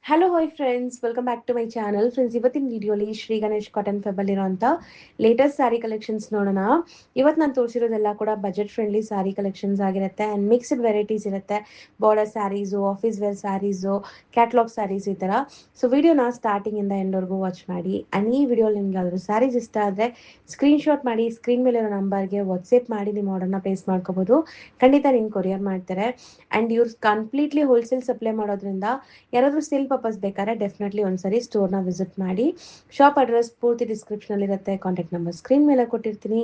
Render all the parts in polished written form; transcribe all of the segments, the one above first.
Hello hi friends, welcome back to my channel. Friends, ಇವತ್ತಿನ ವಿಡಿಯೋಲಿ Shri Ganesh cotton ಫೆಬಲ್ ಇರೋಂಥ latest sari collections ನೋಡೋಣ. ಇವತ್ತು ನಾನು ತೋರಿಸಿರೋದೆಲ್ಲ ಕೂಡ ಬಜೆಟ್ ಫ್ರೆಂಡ್ಲಿ ಸ್ಯಾರಿ ಕಲೆಕ್ಷನ್ಸ್ ಆಗಿರುತ್ತೆ ಆ್ಯಂಡ್ ಮಿಕ್ಸ್ಡ್ ವೆರೈಟೀಸ್ ಇರುತ್ತೆ. Border saris, office wear saris, catalogue saris ಈ ಥರ. ಸೊ ವಿಡಿಯೋನ ಸ್ಟಾರ್ಟಿಂಗಿಂದ ಎಂಡ್ವರೆಗೂ ವಾಚ್ ಮಾಡಿ. ಆ್ಯಂಡ್ ಈ ವಿಡಿಯೋಲಿ ನಿಮ್ಗೆ ಯಾವ್ದಾದ್ರು ಸ್ಯಾರೀಸ್ ಇಷ್ಟ ಆದರೆ ಸ್ಕ್ರೀನ್ಶಾಟ್ ಮಾಡಿ ಸ್ಕ್ರೀನ್ ಮೇಲಿರೋ ನಂಬರ್ಗೆ ವಾಟ್ಸಪ್ ಮಾಡಿ ನಿಮ್ಮ ಆರ್ಡರ್ನ ಪ್ಲೇಸ್ ಮಾಡ್ಕೋಬೋದು. ಖಂಡಿತ ನಿಮ್ಗೆ ಕೊರಿಯರ್ ಮಾಡ್ತಾರೆ. ಆ್ಯಂಡ್ ಇವ್ರು ಕಂಪ್ಲೀಟ್ಲಿ ಹೋಲ್ಸೇಲ್ ಸಪ್ಲೈ ಮಾಡೋದ್ರಿಂದ ಯಾರಾದರೂ ಸೇಲ್ ಪರ್ಪಸ್ ಬೇಕಾದ್ರೆ ಡೆಫಿನೆಟ್ಲಿ ಒಂದ್ಸರಿ ಸ್ಟೋರ್ನ ವಿಸಿಟ್ ಮಾಡಿ. ಶಾಪ್ ಅಡ್ರೆಸ್ ಪೂರ್ತಿ ಡಿಸ್ಕ್ರಿಪ್ಷನಲ್ಲಿ ಇರುತ್ತೆ. ಕಾಂಟ್ಯಾಕ್ಟ್ ನಂಬರ್ ಸ್ಕ್ರೀನ್ ಮೇಲೆ ಕೊಟ್ಟಿರ್ತೀನಿ.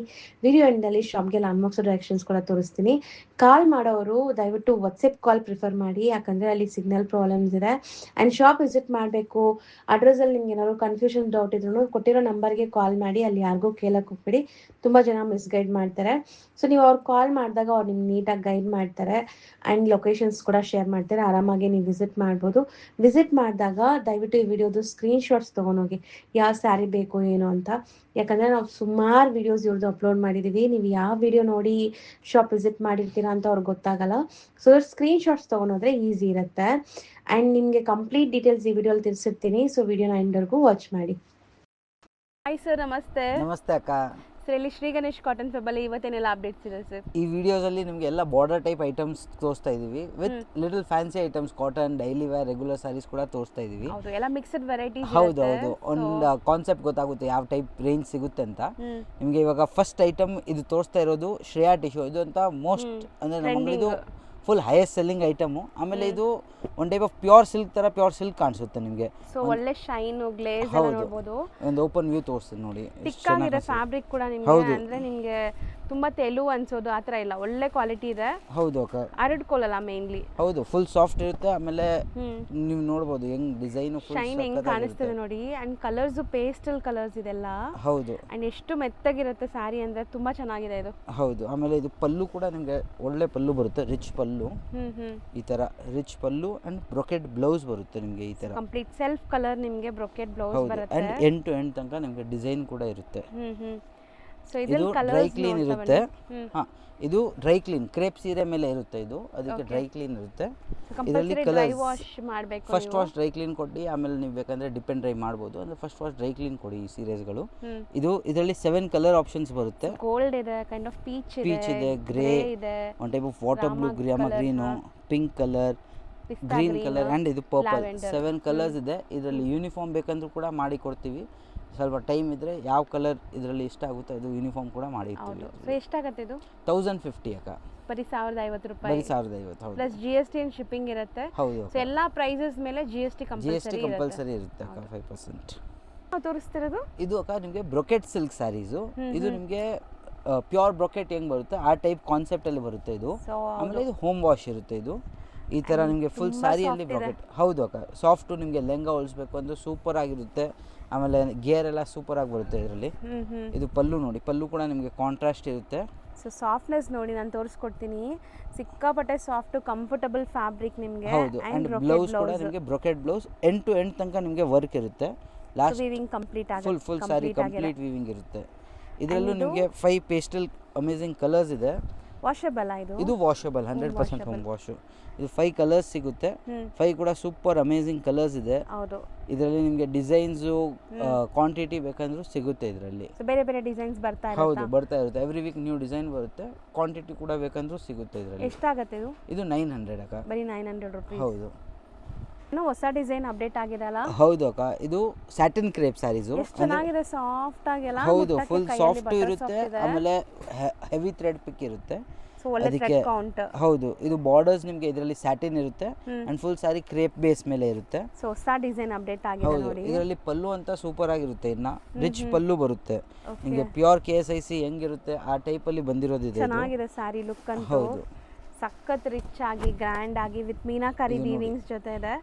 ವಿಡಿಯೋ ಎಂಡಲ್ಲಿ ಶಾಪ್ಗೆ ಅನ್ಬಾಕ್ಸ್ ಡೈರೆಕ್ಷನ್ಸ್ ಕೂಡ ತೋರಿಸ್ತೀನಿ. ಕಾಲ್ ಮಾಡೋರು ದಯವಿಟ್ಟು ವಾಟ್ಸಪ್ ಕಾಲ್ ಪ್ರಿಫರ್ ಮಾಡಿ, ಯಾಕಂದರೆ ಅಲ್ಲಿ ಸಿಗ್ನಲ್ ಪ್ರಾಬ್ಲಮ್ಸ್ ಇದೆ. ಆ್ಯಂಡ್ ಶಾಪ್ ವಿಸಿಟ್ ಮಾಡಬೇಕು, ಅಡ್ರೆಸ್ಸಲ್ಲಿ ನಿಮ್ಗೆ ಏನಾದ್ರು ಕನ್ಫ್ಯೂಷನ್ ಡೌಟ್ ಇದ್ರೂ ಕೊಟ್ಟಿರೋ ನಂಬರ್ಗೆ ಕಾಲ್ ಮಾಡಿ. ಅಲ್ಲಿ ಯಾರಿಗೂ ಕೇಳಕ್ಕೆ ಹೋಗ್ಬೇಡಿ, ತುಂಬ ಜನ ಮಿಸ್ಗೈಡ್ ಮಾಡ್ತಾರೆ. ಸೊ ನೀವು ಅವ್ರು ಕಾಲ್ ಮಾಡಿದಾಗ ಅವ್ರು ನಿಮ್ಗೆ ನೀಟಾಗಿ ಗೈಡ್ ಮಾಡ್ತಾರೆ ಆ್ಯಂಡ್ ಲೊಕೇಶನ್ಸ್ ಕೂಡ ಶೇರ್ ಮಾಡ್ತಾರೆ. ಆರಾಮಾಗಿ ನೀವು ವಿಸಿಟ್ ಮಾಡ್ಬೋದು. ವಿಸಿಟ್ ಮಾಡಿದಾಗ ದಯವಿಟ್ಟು ಈ ವಿಡಿಯೋದು ಸ್ಕ್ರೀನ್ಶಾಟ್ಸ್ ತೊಗೊಂಡೋಗಿ ಯಾವ ಸ್ಯಾರಿ ಬೇಕು ಏನು ಅಂತ. ಯಾಕಂದರೆ ನಾವು ಸುಮಾರು ವಿಡಿಯೋಸ್ ಇವ್ರದ್ದು ಅಪ್ಲೋಡ್ ಮಾಡಿದ್ದೀವಿ. ನೀವು ಯಾವ ವಿಡಿಯೋ ನೋಡಿ ಶಾಪ್ ವಿಸಿಟ್ ಮಾಡಿರ್ತೀರಾ ಅಂತ ಅವ್ರಿಗೆ ಗೊತ್ತಾಗಲ್ಲ. ಸೊ ಸ್ಕ್ರೀನ್ಶಾಟ್ಸ್ ತೊಗೊಂಡೋದ್ರೆ ಈಸಿ ಇರುತ್ತೆ. ಆ್ಯಂಡ್ ನಿಮಗೆ ಕಂಪ್ಲೀಟ್ ಡೀಟೇಲ್ಸ್ ಈ ವಿಡಿಯೋಲಿ ತಿಳಿಸಿರ್ತೀನಿ. ಸೊ ವಿಡಿಯೋನ ಎಂಡ್ವರೆಗೂ ವಾಚ್ ಮಾಡಿ. ಹಾಯ್ ಸರ್, ನಮಸ್ತೆ. ನಮಸ್ತೆ ಅಕ್ಕ. ಸರ್, ಇಲ್ಲಿ ಶ್ರೀ ಗಣೇಶ್ ಕಾಟನ್ ಫೆಬಲ್ಲಿ ಇವತ್ತೇನೆಲ್ಲ ಅಪ್ಡೇಟ್ಸ್ ಇದೆ ಸರ್? ಈ ವಿಡಿಯೋಸಲ್ಲಿ ನಿಮಗೆ ಎಲ್ಲ ಬಾರ್ಡರ್ ಟೈಪ್ ಐಟಮ್ಸ್ ತೋರಿಸ್ತಾ ಇದೀವಿ with little fancy items, cotton, daily wear, regular saris ಕೂಡ ತೋರಿಸ್ತಾ ಇದೀವಿ. ಹೌದು, ಎಲ್ಲ ಮಿಕ್ಸ್ಡ್ ವೆರೈಟೀಸ್. ಹೌದು, ಒಂದು ಕಾನ್ಸೆಪ್ಟ್ ಗೊತ್ತಾಗುತ್ತೆ ಯಾವ ಟೈಪ್ ರೇಂಜ್ ಸಿಗುತ್ತೆ ಅಂತ. ನಿಮಗೆ ಇವಾಗ ಫಸ್ಟ್ ಐಟಮ್ ಇದು ತೋರಿಸ್ತಾ ಇರೋದು ಶ್ರೇಯಾ ಟಿಶ್ಯೂ. ಇದು ಅಂತ ಮೋಸ್ಟ್ ಅಂದರೆ ನಮಗೆ ಇದು ಫುಲ್ ಹೈಯೆಸ್ಟ್ ಸೆಲ್ಲಿಂಗ್ ಐಟಮು. ಆಮೇಲೆ ಇದು one type of pure silk ತರ ಪ್ಯೂರ್ ಸಿಲ್ಕ್ ಕಾಣಿಸುತ್ತೆ ನಿಮಗೆ. ಸೊ ಒಳ್ಳೆ ಶೈನ್ ಗ್ಲೇಸ್ ಎಲ್ಲ ನೋಡಬಹುದು. ಒಂದು ಓಪನ್ ವ್ಯೂ ತೋರಿಸ್ತೀನಿ ನೋಡಿ. ಥಿಕ್ ಆಗಿರೋ ಫ್ಯಾಬ್ರಿಕ್ ಕೂಡ ನಿಮಗೆ ಅಂದ್ರೆ ನಿಮಗೆ ತುಂಬಾ ತೆಲು ಅನ್ಸೋದು ಆ ಥರ ಇಲ್ಲ, ಒಳ್ಳೆ ಕ್ವಾಲಿಟಿ ಇದೆ. ಹೌದು ಅಕ್ಕ, ಅರಡ್ಕೊಳ್ಳಲ್ಲ ಮೇನ್ಲಿ. ಹೌದು, ಫುಲ್ ಸಾಫ್ಟ್ ಇರುತ್ತೆ. ಆಮೇಲೆ ನೀವು ನೋಡಬಹುದು ಹೆಂಗ್ ಡಿಸೈನ್ ಶೈನ್ ಹೆಂಗ್ ಕಾಣಿಸ್ತದೆ ನೋಡಿ. ಅಂಡ್ ಕಲರ್ಸ್ ಪೇಸ್ಟಲ್ ಕಲರ್ಸ್ ಇದೆಲ್ಲ. ಹೌದು, ಅಂಡ್ ಎಷ್ಟು ಮೆತ್ತಗಿರುತ್ತೆ ಸ್ಯಾರಿ ಅಂದ್ರೆ ತುಂಬಾ ಚೆನ್ನಾಗಿದೆ ಇದು. ಹೌದು. ಆಮೇಲೆ ಇದು ಪಲ್ಲು ಕೂಡ ನಿಮಗೆ ಒಳ್ಳೆ ಪಲ್ಲು ಬರುತ್ತೆ, ರಿಚ್ ಪಲ್ಲು. ಈ ತರ rich pallu and brocade blouse ಬರುತ್ತೆ ನಿಮಗೆ. ಈ ತರ ಕಂಪ್ಲೀಟ್ ಸೆಲ್ಫ್ ಕಲರ್ ನಿಮಗೆ ಬ್ರೊಕೆಟ್ ಬ್ಲೌಸ್ ಬರುತ್ತೆ. ಅಂಡ್ ಎಂಡ್ ಟು ಎಂಡ್ ತನಕ ನಿಮಗೆ ಡಿಸೈನ್ ಕೂಡ ಇರುತ್ತೆ. ಸೊ ಇದು ಡ್ರೈ ಕ್ಲೀನ್ ಇರುತ್ತೆ. ಇದು ಡ್ರೈ ಕ್ಲೀನ್ ಕ್ರೇಪ್ ಸೀರೆ ಮೇಲೆ ಇರುತ್ತೆ ಇದು, ಅದಕ್ಕೆ ಡ್ರೈ ಕ್ಲೀನ್ ಇರುತ್ತೆ. ಇದರಲ್ಲಿ colour first wash dry clean ಕೊಡಿ, ಆಮೇಲೆ ನೀವು ಬೇಕಂದ್ರೆ ಡಿಪೆಂಡ್ ಡ್ರೈ ಮಾಡ್ಬೋದು. ಅಂದ್ರೆ ಫಸ್ಟ್ ವಾಶ್ ಡ್ರೈ ಕ್ಲೀನ್ ಕೊಡಿ ಈ ಸೀರೆಸ್ಗಳು. ಇದು ಇದರಲ್ಲಿ 7 ಕಲರ್ ಆಪ್ಷನ್ಸ್ ಬರುತ್ತೆ. ಗೋಲ್ಡ್ ಇದೆ, ಕೈಂಡ್ ಆಫ್ ಪೀಚ್ ಇದೆ, ಗ್ರೇ ಇದೆ, one type of water blue, green, pink colour, green colour and ಇದು ಪರ್ಪಲ್. 7 ಕಲರ್ಸ್ ಇದೆ. ಇದರಲ್ಲಿ ಯೂನಿಫಾರ್ಮ್ ಬೇಕಂದ್ರೂ ಕೂಡ ಮಾಡಿ ಕೊಡ್ತೀವಿ. ಸ್ವಲ್ಪ ಟೈಮ್ ಇದ್ರೆ ಯಾವ ಕಲರ್ ಇದರಲ್ಲಿ ಇಷ್ಟ ಆಗುತ್ತೆ ಅದು ಯೂನಿಫಾರ್ಮ್ ಕೂಡ ಮಾಡಿರ್ತೀವಿ. ಎಷ್ಟಾಗುತ್ತೆ ಇದು? 1050 ಅಕ್ಕ. ಬರೀ 1050 ರೂಪಾಯಿ. ಬರೀ 1050. ಹೌದು, ಪ್ಲಸ್ GST ಅಂಡ್ ಶಿಪ್ಪಿಂಗ್ ಇರುತ್ತೆ. ಹೌದು. ಸೊ ಎಲ್ಲಾ ಪ್ರೈಸಸ್ ಮೇಲೆ GST ಕಂಪಲ್ಸರಿ ಇರುತ್ತೆ ಅಕ್ಕ, 5%. ನಾವು ತೋರಿಸ್ತಿರೋದು ಇದು ಅಕ್ಕ ನಿಮಗೆ ಬ್ರೊಕೆಟ್ ಸಿಲ್ಕ್ ಸ್ಯಾರೀಸು. ಇದು ನಿಮಗೆ ಪ್ಯೂರ್ ಬ್ರೊಕೆಟ್ ಹೆಂಗ್ ಬರುತ್ತೆ ಆ ಟೈಪ್ ಕಾನ್ಸೆಪ್ಟ್ ಅಲ್ಲಿ ಬರುತ್ತೆ ಇದು. ಆಮೇಲೆ ಇದು ಹೋಮ್ ವಾಶ್ ಇರುತ್ತೆ. ಇದು ಈ ತರ ನಿಮಗೆ ಫುಲ್ ಸ್ಯಾರಿಯಲ್ಲಿ ಬ್ರೊಕೆಟ್. ಹೌದು ಅಕ್ಕ, ಸಾಫ್ಟು. ನಿಮಗೆ ಲೆಹಂಗಾ ಹೊಲಿಸ್ಬೇಕು ಅಂದ್ರೆ ಸೂಪರ್ ಆಗಿರುತ್ತೆ. ಆಮೇಲೆ ಗೇರ್ ಎಲ್ಲ ಸೂಪರ್ ಆಗಿ ಬರುತ್ತೆ ಇದರಲ್ಲಿ. ಇದು ಪಲ್ಲು ನೋಡಿ, ಪಲ್ಲು ಕೂಡ ನಿಮಗೆ ಕಾಂಟ್ರಾಸ್ಟ್ ಇರುತ್ತೆ. ಸೊ ಸಾಫ್ಟ್ನೆಸ್ ನೋಡಿ, ನಾನು ತೋರಿಸ್ಕೊಡ್ತೀನಿ. ಸಿಕ್ಕಾಪಟ್ಟೆ ಸಾಫ್ಟ್ ಕಂಫರ್ಟಬಲ್ ಫ್ಯಾಬ್ರಿಕ್ ನಿಮಗೆ. ಹೌದು, ಅಂಡ್ ಬ್ಲೌಸ್ ಕೂಡ ನಿಮಗೆ brocade blouse end to end ತನಕ ನಿಮಗೆ ವರ್ಕ್ ಇರುತ್ತೆ. ಲಾಸ್ಟ್ ವೀವಿಂಗ್ ಕಂಪ್ಲೀಟ್ ಆಗುತ್ತೆ. ಫುಲ್ ಸ್ಯಾರಿ ಕಂಪ್ಲೀಟ್ ವೀವಿಂಗ್ ಇರುತ್ತೆ. ಇದರಲ್ಲೂ ನಿಮಗೆ 5 ಪೇಸ್ಟಲ್ ಅಮೇಜಿಂಗ್ ಕಲರ್ಸ್ ಇದೆ. ವಾಷಬಲ್ ಇದು ವಾಷಬಲ್, 100% ಹೋಮ್ ವಾಶ್. ಇದು 5 ಕಲರ್ಸ್ ಸಿಗುತ್ತೆ. 5 ಕೂಡ ಸೂಪರ್ ಅಮೇಜಿಂಗ್ ಕಲರ್ಸ್ ಇದೆ. ಹೌದು, ಇದರಲ್ಲಿ ನಿಮಗೆ ಡಿಸೈನ್ಸ್ ಕ್ವಾಂಟಿಟಿ ಬೇಕಂದ್ರೂ ಸಿಗುತ್ತೆ ಇದರಲ್ಲಿ. ಬೇರೆ ಬೇರೆ ಡಿಸೈನ್ಸ್ ಬರ್ತಾ ಇರುತ್ತೆ. ಹೌದು, ಬರ್ತಾ ಇರುತ್ತೆ. ಎವ್ರಿ ವೀಕ್ ನ್ಯೂ ಡಿಸೈನ್ ಬರುತ್ತೆ. ಕ್ವಾಂಟಿಟಿ ಕೂಡ ಬೇಕಂದ್ರೂ ಸಿಗುತ್ತೆ ಇದರಲ್ಲಿ. ಎಷ್ಟಾಗುತ್ತೆ ಇದು? ಇದು 900 ಅಕ್ಕ. ಬರೀ 900 ರೂಪಾಯಿ. ಹೌದು. ಇನ್ನು ಹೊಸ ಡಿಸೈನ್ ಅಪ್ಡೇಟ್ ಆಗಿದೆ ಅಲ್ಲ? ಹೌದು ಅಕ್ಕ, ಇದು ಸ್ಯಾಟಿನ್ ಕ್ರೇಪ್ ಸ್ಯಾರೀಸ್. ಚೆನ್ನಾಗಿದೆ, ಸಾಫ್ಟ್ ಆಗಿಲ್ಲ. ಹೌದು, ಫುಲ್ ಸಾಫ್ಟ್ ಇರುತ್ತೆ. ಆಮೇಲೆ ಹೆವಿ ಥ್ರೆಡ್ ಪಿಕ್ ಇರುತ್ತೆ. ಸೊ ಒಳ್ಳೆ ಥ್ರೆಡ್ ಕೌಂಟ್. ಹೌದು, ಇದು ಬಾರ್ಡರ್ಸ್ ನಿಮಗೆ ಇದರಲ್ಲಿ ಸ್ಯಾಟಿನ್ ಇರುತ್ತೆ and full sorry crepe base ಮೇಲೆ ಇರುತ್ತೆ. ಸೊ ಹೊಸ ಡಿಸೈನ್ ಅಪ್ಡೇಟ್ ಆಗಿದೆ ನೋಡಿ. ಇದರಲ್ಲಿ ಪಲ್ಲು ಅಂತ ಸೂಪರ್ ಆಗಿರುತ್ತೆ. ಇನ್ನ ರಿಚ್ ಪಲ್ಲು ಬರುತ್ತೆ ನಿಮಗೆ. ಪ್ಯೂರ್ KSIC ಹೆಂಗಿರುತ್ತೆ ಆ ಟೈಪ್ ಅಲ್ಲಿ ಬಂದಿರೋದು ಇದೆ. ಚೆನ್ನಾಗಿದೆ ಸ್ಯಾರಿ ಲುಕ್ ಅಂತ. ಹೌದು, ಸಖತ್ ರಿಚ್ ಆಗಿ ಗ್ರ್ಯಾಂಡ್ ಆಗಿ ವಿತ್ ಮೀನಾಕರಿ ವೀವಿಂಗ್ಸ್ ಜೊತೆ ಇದೆ.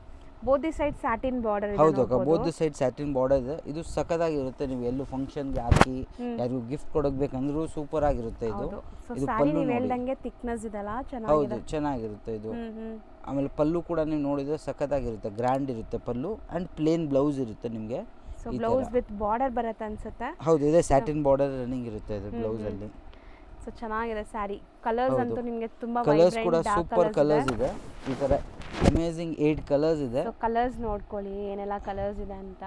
Both the side satin border ಇದೆ. ಹೌದು ಅಕ್ಕ, both the side satin border ಇದೆ. ಇದು ಸಖತ್ತಾಗಿರುತ್ತೆ. ನೀವು ಎಲ್ಲೂ ಫಂಕ್ಷನ್ಗೆ ಹಾಕಿ ಯಾರಿಗೂ ಗಿಫ್ಟ್ ಕೊಡಬೇಕಂದ್ರೂ ಸೂಪರ್ ಆಗಿರುತ್ತೆ ಇದು. ಇದು ಪಲ್ಲು ಹೇಳ್ದಂಗೆ ಥಿಕ್ನೆಸ್ ಇದೆಲ್ಲ ಚೆನ್ನಾಗಿದೆ. ಹೌದು, ಚೆನ್ನಾಗಿರುತ್ತೆ ಇದು. ಆಮೇಲೆ ಪಲ್ಲು ಕೂಡ ನೀವು ನೋಡಿದ್ರೆ ಸಖತ್ತಾಗಿರುತ್ತೆ, ಗ್ರ್ಯಾಂಡ್ ಇರುತ್ತೆ ಪಲ್ಲು. ಅಂಡ್ ಪ್ಲೇನ್ ಬ್ಲೌಸ್ ಇರುತ್ತೆ ನಿಮಗೆ. ಸೊ ಬ್ಲೌಸ್ ವಿತ್ ಬಾರ್ಡರ್ ಬರುತ್ತೆ ಅನ್ಸುತ್ತೆ. ಹೌದು, ಇದೆ ಸ್ಯಾಟಿನ್ ಬಾರ್ಡರ್ ರನ್ನಿಂಗ್ ಇರುತ್ತೆ ಇದು ಬ್ಲೌಸ್ ಅಲ್ಲಿ. ಸೊ ಚೆನ್ನಾಗಿದೆ ಸ್ಯಾರಿ. ಕಲರ್ಸ್ ಅಂತೂ ನಿಮಗೆ ತುಂಬಾ ಕಲರ್ಸ್ ಕೂಡ ಸೂಪರ್ ಕಲರ್ಸ್ ಇದೆ. ಈ ತರ ಅಮೇಝಿಂಗ್ 8 ಕಲರ್ಸ್ ಇದೆ. ಸೊ ಕಲರ್ಸ್ ನೋಡ್ಕೊಳ್ಳಿ ಏನೆಲ್ಲ ಕಲರ್ಸ್ ಇದೆ ಅಂತ.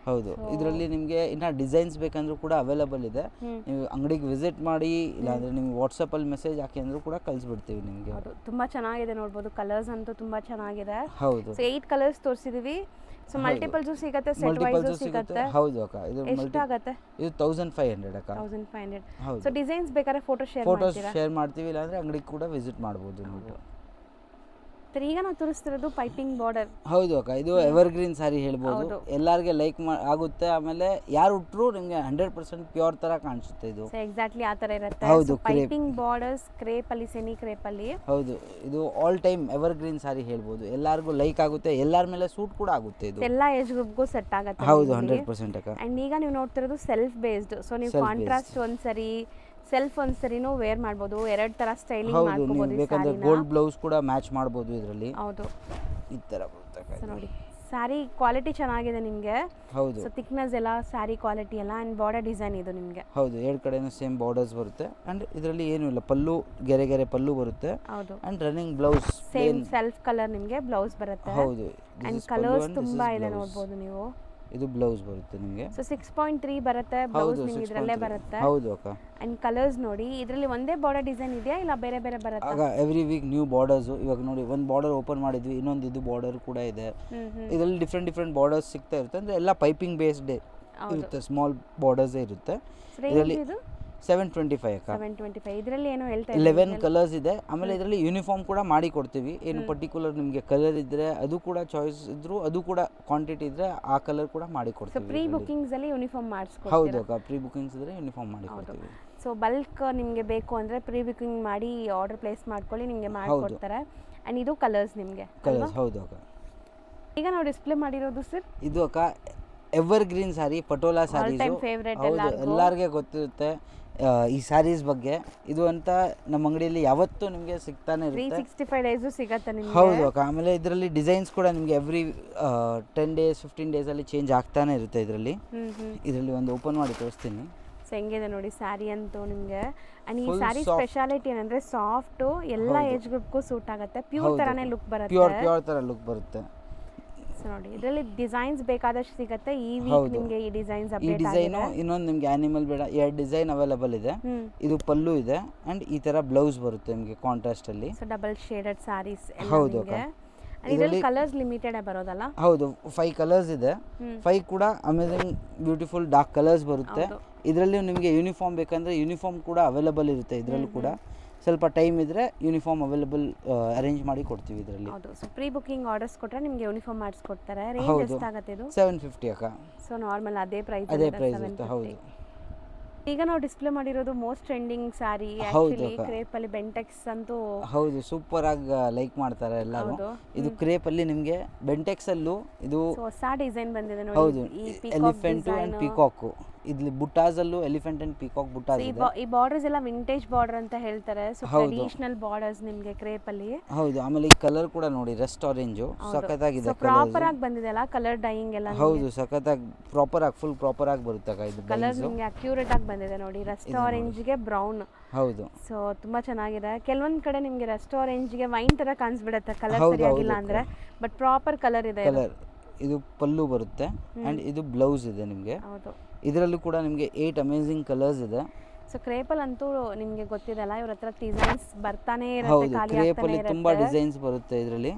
ಹೌದು, ಇದರಲ್ಲಿ ನಿಮಗೆ ಇನ್ನು ಡಿಸೈನ್ಸ್ ಬೇಕಂದ್ರೂ ಕೂಡ ಅವೈಲಬಲ್ ಇದೆ. ನೀವು ಅಂಗಡಿಗೆ ವಿಸಿಟ್ ಮಾಡಿ, ಇಲ್ಲಾಂದರೆ ನೀವು ವಾಟ್ಸಪ್ಪಲ್ಲಿ ಮೆಸೇಜ್ ಹಾಕಿ ಅಂದರೂ ಕೂಡ ಕಳಿಸ್ಬಿಡ್ತೀವಿ ನಿಮಗೆ. ಹೌದು, ತುಂಬ ಚೆನ್ನಾಗಿದೆ ನೋಡ್ಬೋದು, ಕಲರ್ಸ್ ಅಂತೂ ತುಂಬ ಚೆನ್ನಾಗಿದೆ. ಹೌದು, ಸೊ 8 ಕಲರ್ಸ್ ತೋರಿಸಿದೀವಿ. ಸೊ ಮಲ್ಟಿಪಲ್ಸು ಸಿಗುತ್ತೆ, ಸೆಟ್ ವೈಸು ಸಿಗುತ್ತೆ. ಹೌದು ಅಕ್ಕ, ಇದು ಎಷ್ಟಾಗುತ್ತೆ? ಇದು 1500 ಅಕ್ಕ. 1500. ಹೌದು. ಸೊ ಡಿಸೈನ್ಸ್ ಬೇಕಾದ್ರೆ ಫೋಟೋಸ್ ಶೇರ್ ಮಾಡ್ತೀವಿ, ಇಲ್ಲಾಂದರೆ ಅಂಗಡಿಗೆ ಕೂಡ ವಿಸಿಟ್ ಮಾಡ್ಬೋದು ನೀವು. ಈಗ ನಾವು ತೋರಿಸ್ತಿರೋದು ಪೈಪಿಂಗ್ ಬಾರ್ಡರ್. ಹೌದು ಅಕ್ಕ, ಇದು ಎವರ್ಗ್ರೀನ್ ಸ್ಯಾರಿ ಹೇಳ್ಬೋದು. ಎಲ್ಲರಿಗೆ ಲೈಕ್ ಆಗುತ್ತೆ. ಆಮೇಲೆ ಯಾರು ಉಟ್ರು ನಿಮಗೆ 100% ಪ್ಯೂರ್ ತರ ಕಾಣಿಸುತ್ತೆ ಇದು. ಎಕ್ಸಾಕ್ಟ್ಲಿ ಆ ತರ ಇರುತ್ತೆ. ಹೌದು, ಪೈಪಿಂಗ್ ಬಾರ್ಡರ್ಸ್ ಕ್ರೇಪ್ ಅಲ್ಲಿ, ಸೆಮಿ ಕ್ರೇಪ್ ಅಲ್ಲಿ. ಹೌದು, ಇದು ಆಲ್ ಟೈಮ್ ಎವರ್ಗ್ರೀನ್ ಸ್ಯಾರಿ ಹೇಳ್ಬೋದು. ಎಲ್ಲರಿಗೂ ಲೈಕ್ ಆಗುತ್ತೆ, ಎಲ್ಲರ ಮೇಲೆ ಸೂಟ್ ಕೂಡ ಆಗುತ್ತೆ. ಇದು ಎಲ್ಲ ಏಜ್ ಗ್ರೂಪ್ಗೂ ಸೆಟ್ ಆಗುತ್ತೆ. ಹೌದು, 100% ಅಕ್ಕ. ಅಂಡ್ ಈಗ ನೀವು ನೋಡ್ತಿರೋದು ಸೆಲ್ಫ್ ಬೇಸ್ಡ್. ಸೊ ನೀವು ಕಾಂಟ್ರಾಸ್ಟ್ ಒಂದ್ಸರಿ, ಸೆಲ್ಫ್ ಒಂದ್ಸರಿನೂ ವೇರ್ ಮಾಡ್ಬೋದು. 2 ತರ ಸ್ಟೈಲಿಂಗ್ ಮಾಡ್ಕೋಬಹುದು. ಬೇಕಂದ್ರೆ ಗೋಲ್ಡ್ ಬ್ಲೌಸ್ ಕೂಡ ಮ್ಯಾಚ್ ಮಾಡ್ಬೋದು ಇದರಲ್ಲಿ. ಹೌದು, ಈ ತರ ಬರುತ್ತೆ ನೋಡಿ. ಸ್ಯಾರಿ ಕ್ವಾಲಿಟಿ ಚೆನ್ನಾಗಿದೆ ನಿಮಗೆ. ಹೌದು, ಸೊ ಥಿಕ್ನೆಸ್ ಎಲ್ಲ, ಸ್ಯಾರಿ ಕ್ವಾಲಿಟಿ ಎಲ್ಲ, ಅಂಡ್ ಬಾರ್ಡರ್ ಡಿಸೈನ್ ಇದು ನಿಮಗೆ. ಹೌದು, 2 ಕಡೆನೂ ಸೇಮ್ ಬಾರ್ಡರ್ಸ್ ಬರುತ್ತೆ. ಅಂಡ್ ಇದರಲ್ಲಿ ಏನು ಇಲ್ಲ, ಪಲ್ಲು ಗೆರೆ ಗೆರೆ ಪಲ್ಲು ಬರುತ್ತೆ. ಹೌದು, and running blouse same self colour ನಿಮಗೆ ಬ್ಲೌಸ್ ಬರುತ್ತೆ. ಹೌದು, ಅಂಡ್ ಕಲರ್ಸ್ ತುಂಬಾ ಇದೆ ನೋಡಬಹುದು ನೀವು. ಇದು ಬ್ಲೌಸ್ ಬರುತ್ತೆ ನಿಮಗೆ. ಸೊ 6.3 ಬರುತ್ತೆ ಬ್ಲೌಸ್ ನಿಮಗೆ ಇದರಲ್ಲೇ ಬರುತ್ತೆ. ಹೌದು ಅಕ್ಕ. ಅಂಡ್ ಕಲರ್ಸ್ ನೋಡಿ, ಇದರಲ್ಲಿ ಒಂದೇ ಬಾರ್ಡರ್ ಡಿಸೈನ್ ಇದೆಯಾ ಇಲ್ಲ ಬೇರೆ ಬೇರೆ ಬರುತ್ತೆ? ಆಗ ಎವ್ರಿ ವೀಕ್ ನ್ಯೂ ಬಾರ್ಡರ್ಸ್. ಇವಾಗ ನೋಡಿ, ಒಂದು ಬಾರ್ಡರ್ ಓಪನ್ ಮಾಡಿದ್ವಿ, ಇನ್ನೊಂದು ಇದು ಬಾರ್ಡರ್ ಕೂಡ ಇದೆ. ಇದರಲ್ಲಿ ಡಿಫ್ರೆಂಟ್ ಬಾರ್ಡರ್ಸ್ ಸಿಗ್ತಾ ಇರುತ್ತೆ. ಅಂದ್ರೆ ಎಲ್ಲ ಪೈಪಿಂಗ್ ಬೇಸ್ಡ್ ಇರುತ್ತೆ, ಸ್ಮಾಲ್ ಬಾರ್ಡರ್ಸ್ ಇರುತ್ತೆ. ಇದರಲ್ಲಿ 725 ಅಕ್ಕ. 725. ಇದರಲ್ಲಿ ಏನೋ ಹೇಳ್ತಾ 11 ಕಲರ್ಸ್ ಇದೆ. ಆಮೇಲೆ ಇದರಲ್ಲಿ ಯೂನಿಫಾರ್ಮ್ ಕೂಡ ಮಾಡಿ ಕೊಡ್ತೀವಿ. ಏನು ಪರ್ಟಿಕ್ಯುಲರ್ ನಿಮಗೆ ಕಲರ್ ಇದ್ರೆ ಅದು ಕೂಡ ಚಾಯ್ಸ್ ಇದ್ರು, ಅದು ಕೂಡ ಕ್ವಾಂಟಿಟಿ ಇದ್ರೆ ಆ ಕಲರ್ ಕೂಡ ಮಾಡಿ ಸೊ ಕೊಡ್ತೀವಿ. ಪ್ರೀ ಬುಕಿಂಗ್ಸ್ ಅಲ್ಲಿ ಯೂನಿಫಾರ್ಮ್ ಮಾಡಿಸ್ಕೊಡ್ತೀರಾ? ಹೌದು ಅಕ್ಕ, ಪ್ರೀ ಬುಕಿಂಗ್ಸ್ ಇದ್ರೆ ಯೂನಿಫಾರ್ಮ್ ಮಾಡಿ ಕೊಡ್ತೀವಿ. ಸೊ ಬಲ್ಕ್ ನಿಮಗೆ ಬೇಕು ಅಂದರೆ ಪ್ರೀ ಬುಕಿಂಗ್ ಮಾಡಿ ಆರ್ಡರ್ ಪ್ಲೇಸ್ ಮಾಡ್ಕೊಳ್ಳಿ, ನಿಮಗೆ ಮಾಡಿಕೊಡ್ತಾರೆ. ಆ್ಯಂಡ್ ಇದು ಕಲರ್ಸ್ ನಿಮಗೆ. ಕಲರ್ಸ್ ಹೌದು ಅಕ್ಕ. ಈಗ ನಾವು ಡಿಸ್ಪ್ಲೇ ಮಾಡಿರೋದು ಸರ್, ಇದು ಅಕ್ಕ ಎವರ್ಗ್ರೀನ್ ಸ್ಯಾರಿ, ಪಟೋಲಾ ಸ್ಯಾರೀಸ್. ಹೌದು, ಎಲ್ಲರಿಗೆ ಗೊತ್ತಿರುತ್ತೆ ಈ ಸ್ಯಾರೀಸ್ ಬಗ್ಗೆ. ಇದು ಅಂತ ನಮ್ಮ ಅಂಗಡಿಯಲ್ಲಿ ಯಾವತ್ತೂ ನಿಮಗೆ ಸಿಗ್ತಾನೆ ಇರುತ್ತೆ. 365 ಡೇಸು ಸಿಗುತ್ತೆ ನಿಮಗೆ. ಹೌದು ಅಕ್ಕ. ಆಮೇಲೆ ಇದರಲ್ಲಿ ಡಿಸೈನ್ಸ್ ಕೂಡ ನಿಮಗೆ ಎವ್ರಿ 10 days 15 days ಅಲ್ಲಿ ಚೇಂಜ್ ಆಗ್ತಾನೆ ಇರುತ್ತೆ ಇದರಲ್ಲಿ. ಇದರಲ್ಲಿ ಒಂದು ಓಪನ್ ಮಾಡಿ ತೋರಿಸ್ತೀನಿ. ಸೊ ಹೆಂಗಿದೆ ನೋಡಿ ಸ್ಯಾರಿ ಅಂತೂ ನಿಮಗೆ. ಅಂಡ್ ಈ ಸ್ಯಾರಿ ಸ್ಪೆಷಾಲಿಟಿ ಏನಂದ್ರೆ ಸಾಫ್ಟ್, ಎಲ್ಲ ಏಜ್ ಗ್ರೂಪ್ಗೂ ಸೂಟ್ ಆಗುತ್ತೆ. ಪ್ಯೂರ್ ತರಾನೇ ಲುಕ್ ಬರುತ್ತೆ. ಪ್ಯೂರ್ ತರ ಲುಕ್ ಬರುತ್ತೆ. ಸೊ ನೋಡಿ, ಇದರಲ್ಲಿ ಡಿಸೈನ್ಸ್ ಬೇಕಾದಷ್ಟು ಸಿಗುತ್ತೆ. ಈ ವೀಕ್ ನಿಮಗೆ ಈ ಡಿಸೈನ್ಸ್ ಅಪ್ಡೇಟ್ ಆಗಿದೆ. ಈ ಡಿಸೈನ್ ಇನ್ನೊಂದು ನಿಮಗೆ ಆನಿಮಲ್ ಬೇಡ, 2 ಡಿಸೈನ್ ಅವೈಲೇಬಲ್ ಇದೆ. ಇದು ಪಲ್ಲು ಇದೆ ಅಂಡ್ ಈ ತರ ಬ್ಲೌಸ್ ಬರುತ್ತೆ ನಿಮಗೆ ಕಾಂಟ್ರಾಸ್ಟ್ ಅಲ್ಲಿ. ಸೊ ಡಬಲ್ ಶೇಡೆಡ್ ಸ್ಯಾರೀಸ್ ಎಲ್ಲ ಹೌದು ನಿಮಗೆ. ಇದರಲ್ಲಿ ಕಲರ್ಸ್ ಲಿಮಿಟೆಡ್ ಬರೋದಲ್ಲ? ಹೌದು, 5 ಕಲರ್ಸ್ ಇದೆ. 5 ಕೂಡ ಅಮೇಜಿಂಗ್ ಬ್ಯೂಟಿಫುಲ್ ಡಾರ್ಕ್ ಕಲರ್ಸ್ ಬರುತ್ತೆ. ಇದರಲ್ಲಿ ನಿಮಗೆ ಯೂನಿಫಾರ್ಮ್ ಬೇಕಂದ್ರೆ ಯೂನಿಫಾರ್ಮ್ ಕೂಡ ಅವೈಲೇಬಲ್ ಇರುತ್ತೆ. ಇದರಲ್ಲೂ ಕೂಡ ಸ್ವಲ್ಪ ಟೈಮ್ ಇದ್ರೆ ಯೂನಿಫಾರ್ಮ್ ಅವೈಲೇಬಲ್ ಅರೇಂಜ್ ಮಾಡಿ ಕೊಡ್ತೀವಿ ಇದರಲ್ಲಿ. ಹೌದು, ಸೊ ಪ್ರೀ ಬುಕಿಂಗ್ ಆರ್ಡರ್ಸ್ ಕೊಟ್ಟರೆ ನಿಮಗೆ ಯೂನಿಫಾರ್ಮ್ ಮಾಡಿಸ್ಕೊಡ್ತಾರೆ. ರೇಂಜ್ ಎಷ್ಟಾಗುತ್ತೆ ಇದು? 750 ಅಕ್ಕ. ಸೊ ನಾರ್ಮಲ್ ಅದೇ ಪ್ರೈಸ್ ಇರುತ್ತೆ. ಹೌದು. ಈಗ ನಾವು ಡಿಸ್ಪ್ಲೇ ಮಾಡಿರೋದು ಮೋಸ್ಟ್ ಟ್ರೆಂಡಿಂಗ್ ಸಾರಿ. ಆಕ್ಚುಲಿ ಕ್ರೇಪ್ ಅಲ್ಲಿ ಬೆಂಟೆಕ್ಸ್ ಅಂತೂ ಹೌದು, ಸೂಪರ್ ಆಗಿ ಲೈಕ್ ಮಾಡ್ತಾರೆ ಎಲ್ಲರೂ. ಇದು ಕ್ರೇಪ್ ಅಲ್ಲಿ ನಿಮಗೆ ಬೆಂಟೆಕ್ಸ್ ಅಲ್ಲೂ ಇದು ಹೊಸ ಡಿಸೈನ್ ಬಂದಿದೆ ನೋಡಿ. ಹೌದು, ಎಲಿಫೆಂಟ್ ಅಂಡ್ ಪೀಕಾಕ್. ಇಲ್ಲಿ ಬುಟ್ಟಾಸ್ ಅಲ್ಲೂ ಎಲಿಫೆಂಟ್ ಅಂಡ್ ಪೀಕಾಕ್ ಬುಟ್ಟಾಸ್ ಇದೆ. ಈ ಬಾರ್ಡರ್ಸ್ ಎಲ್ಲ ವಿಂಟೇಜ್ ಬಾರ್ಡರ್ ಅಂತ ಹೇಳ್ತಾರೆ. ಸೊ ಟ್ರೆಡಿಷನಲ್ ಬಾರ್ಡರ್ಸ್ ನಿಮಗೆ ಕ್ರೇಪ್ ಅಲ್ಲಿ. ಹೌದು, ಆಮೇಲೆ ಈ ಕಲರ್ ಕೂಡ ನೋಡಿ, ರೆಸ್ಟ್ ಆರೆಂಜ್ ಸಖತ್ತಾಗಿದೆ. ಪ್ರಾಪರ್ ಆಗಿ ಬಂದಿದೆ ಅಲ್ಲ ಕಲರ್ ಡೈಯಿಂಗ್ ಎಲ್ಲ. ಹೌದು, ಸಖತ್ತಾಗಿ ಪ್ರಾಪರ್ ಆಗಿ ಫುಲ್ ಪ್ರಾಪರ್ ಆಗಿ ಬರುತ್ತೆ ಇದು ಕಲರ್ ನಿಮಗೆ ಅಕ್ಯುರೇಟ್ ಆಗಿ ಬಂದಿದೆ ನೋಡಿ. ರೆಸ್ಟ್ ಆರೆಂಜ್ ಗೆ ಬ್ರೌನ್. ಹೌದು, ಸೊ ತುಂಬಾ ಚೆನ್ನಾಗಿದೆ. ಕೆಲವೊಂದ್ ಕಡೆ ನಿಮಗೆ ರೆಸ್ಟ್ ಆರೆಂಜ್ ಗೆ ವೈನ್ ತರ ಕಾಣಿಸ್ಬಿಡುತ್ತೆ ಕಲರ್ ಸರಿಯಾಗಿಲ್ಲ ಅಂದ್ರೆ, ಬಟ್ ಪ್ರಾಪರ್ ಕಲರ್ ಇದೆ. ಇದು ಪಲ್ಲು ಬರುತ್ತೆ ಅಂಡ್ ಇದು ಬ್ಲೌಸ್ ಇದೆ ನಿಮಗೆ. ಹೌದು, ಇದರಲ್ಲೂ ಕೂಡ ನಿಮಗೆ 8 ಅಮೇಜಿಂಗ್ ಕಲರ್ಸ್ ಇದೆ. ಸೊ ಕ್ರೇಪಲ್ ಅಂತೂ ನಿಮಗೆ ಗೊತ್ತಿದೆಲ್ಲ, ಇವ್ರ ಹತ್ರ ಡಿಸೈನ್ಸ್ ಬರ್ತಾನೆ ಇರುತ್ತೆ, ಖಾಲಿ ಆಗ್ತಾನೆ ಇರುತ್ತೆ. ತುಂಬಾ ಡಿಸೈನ್ಸ್ ಬರುತ್ತೆ ಇದರಲ್ಲಿ.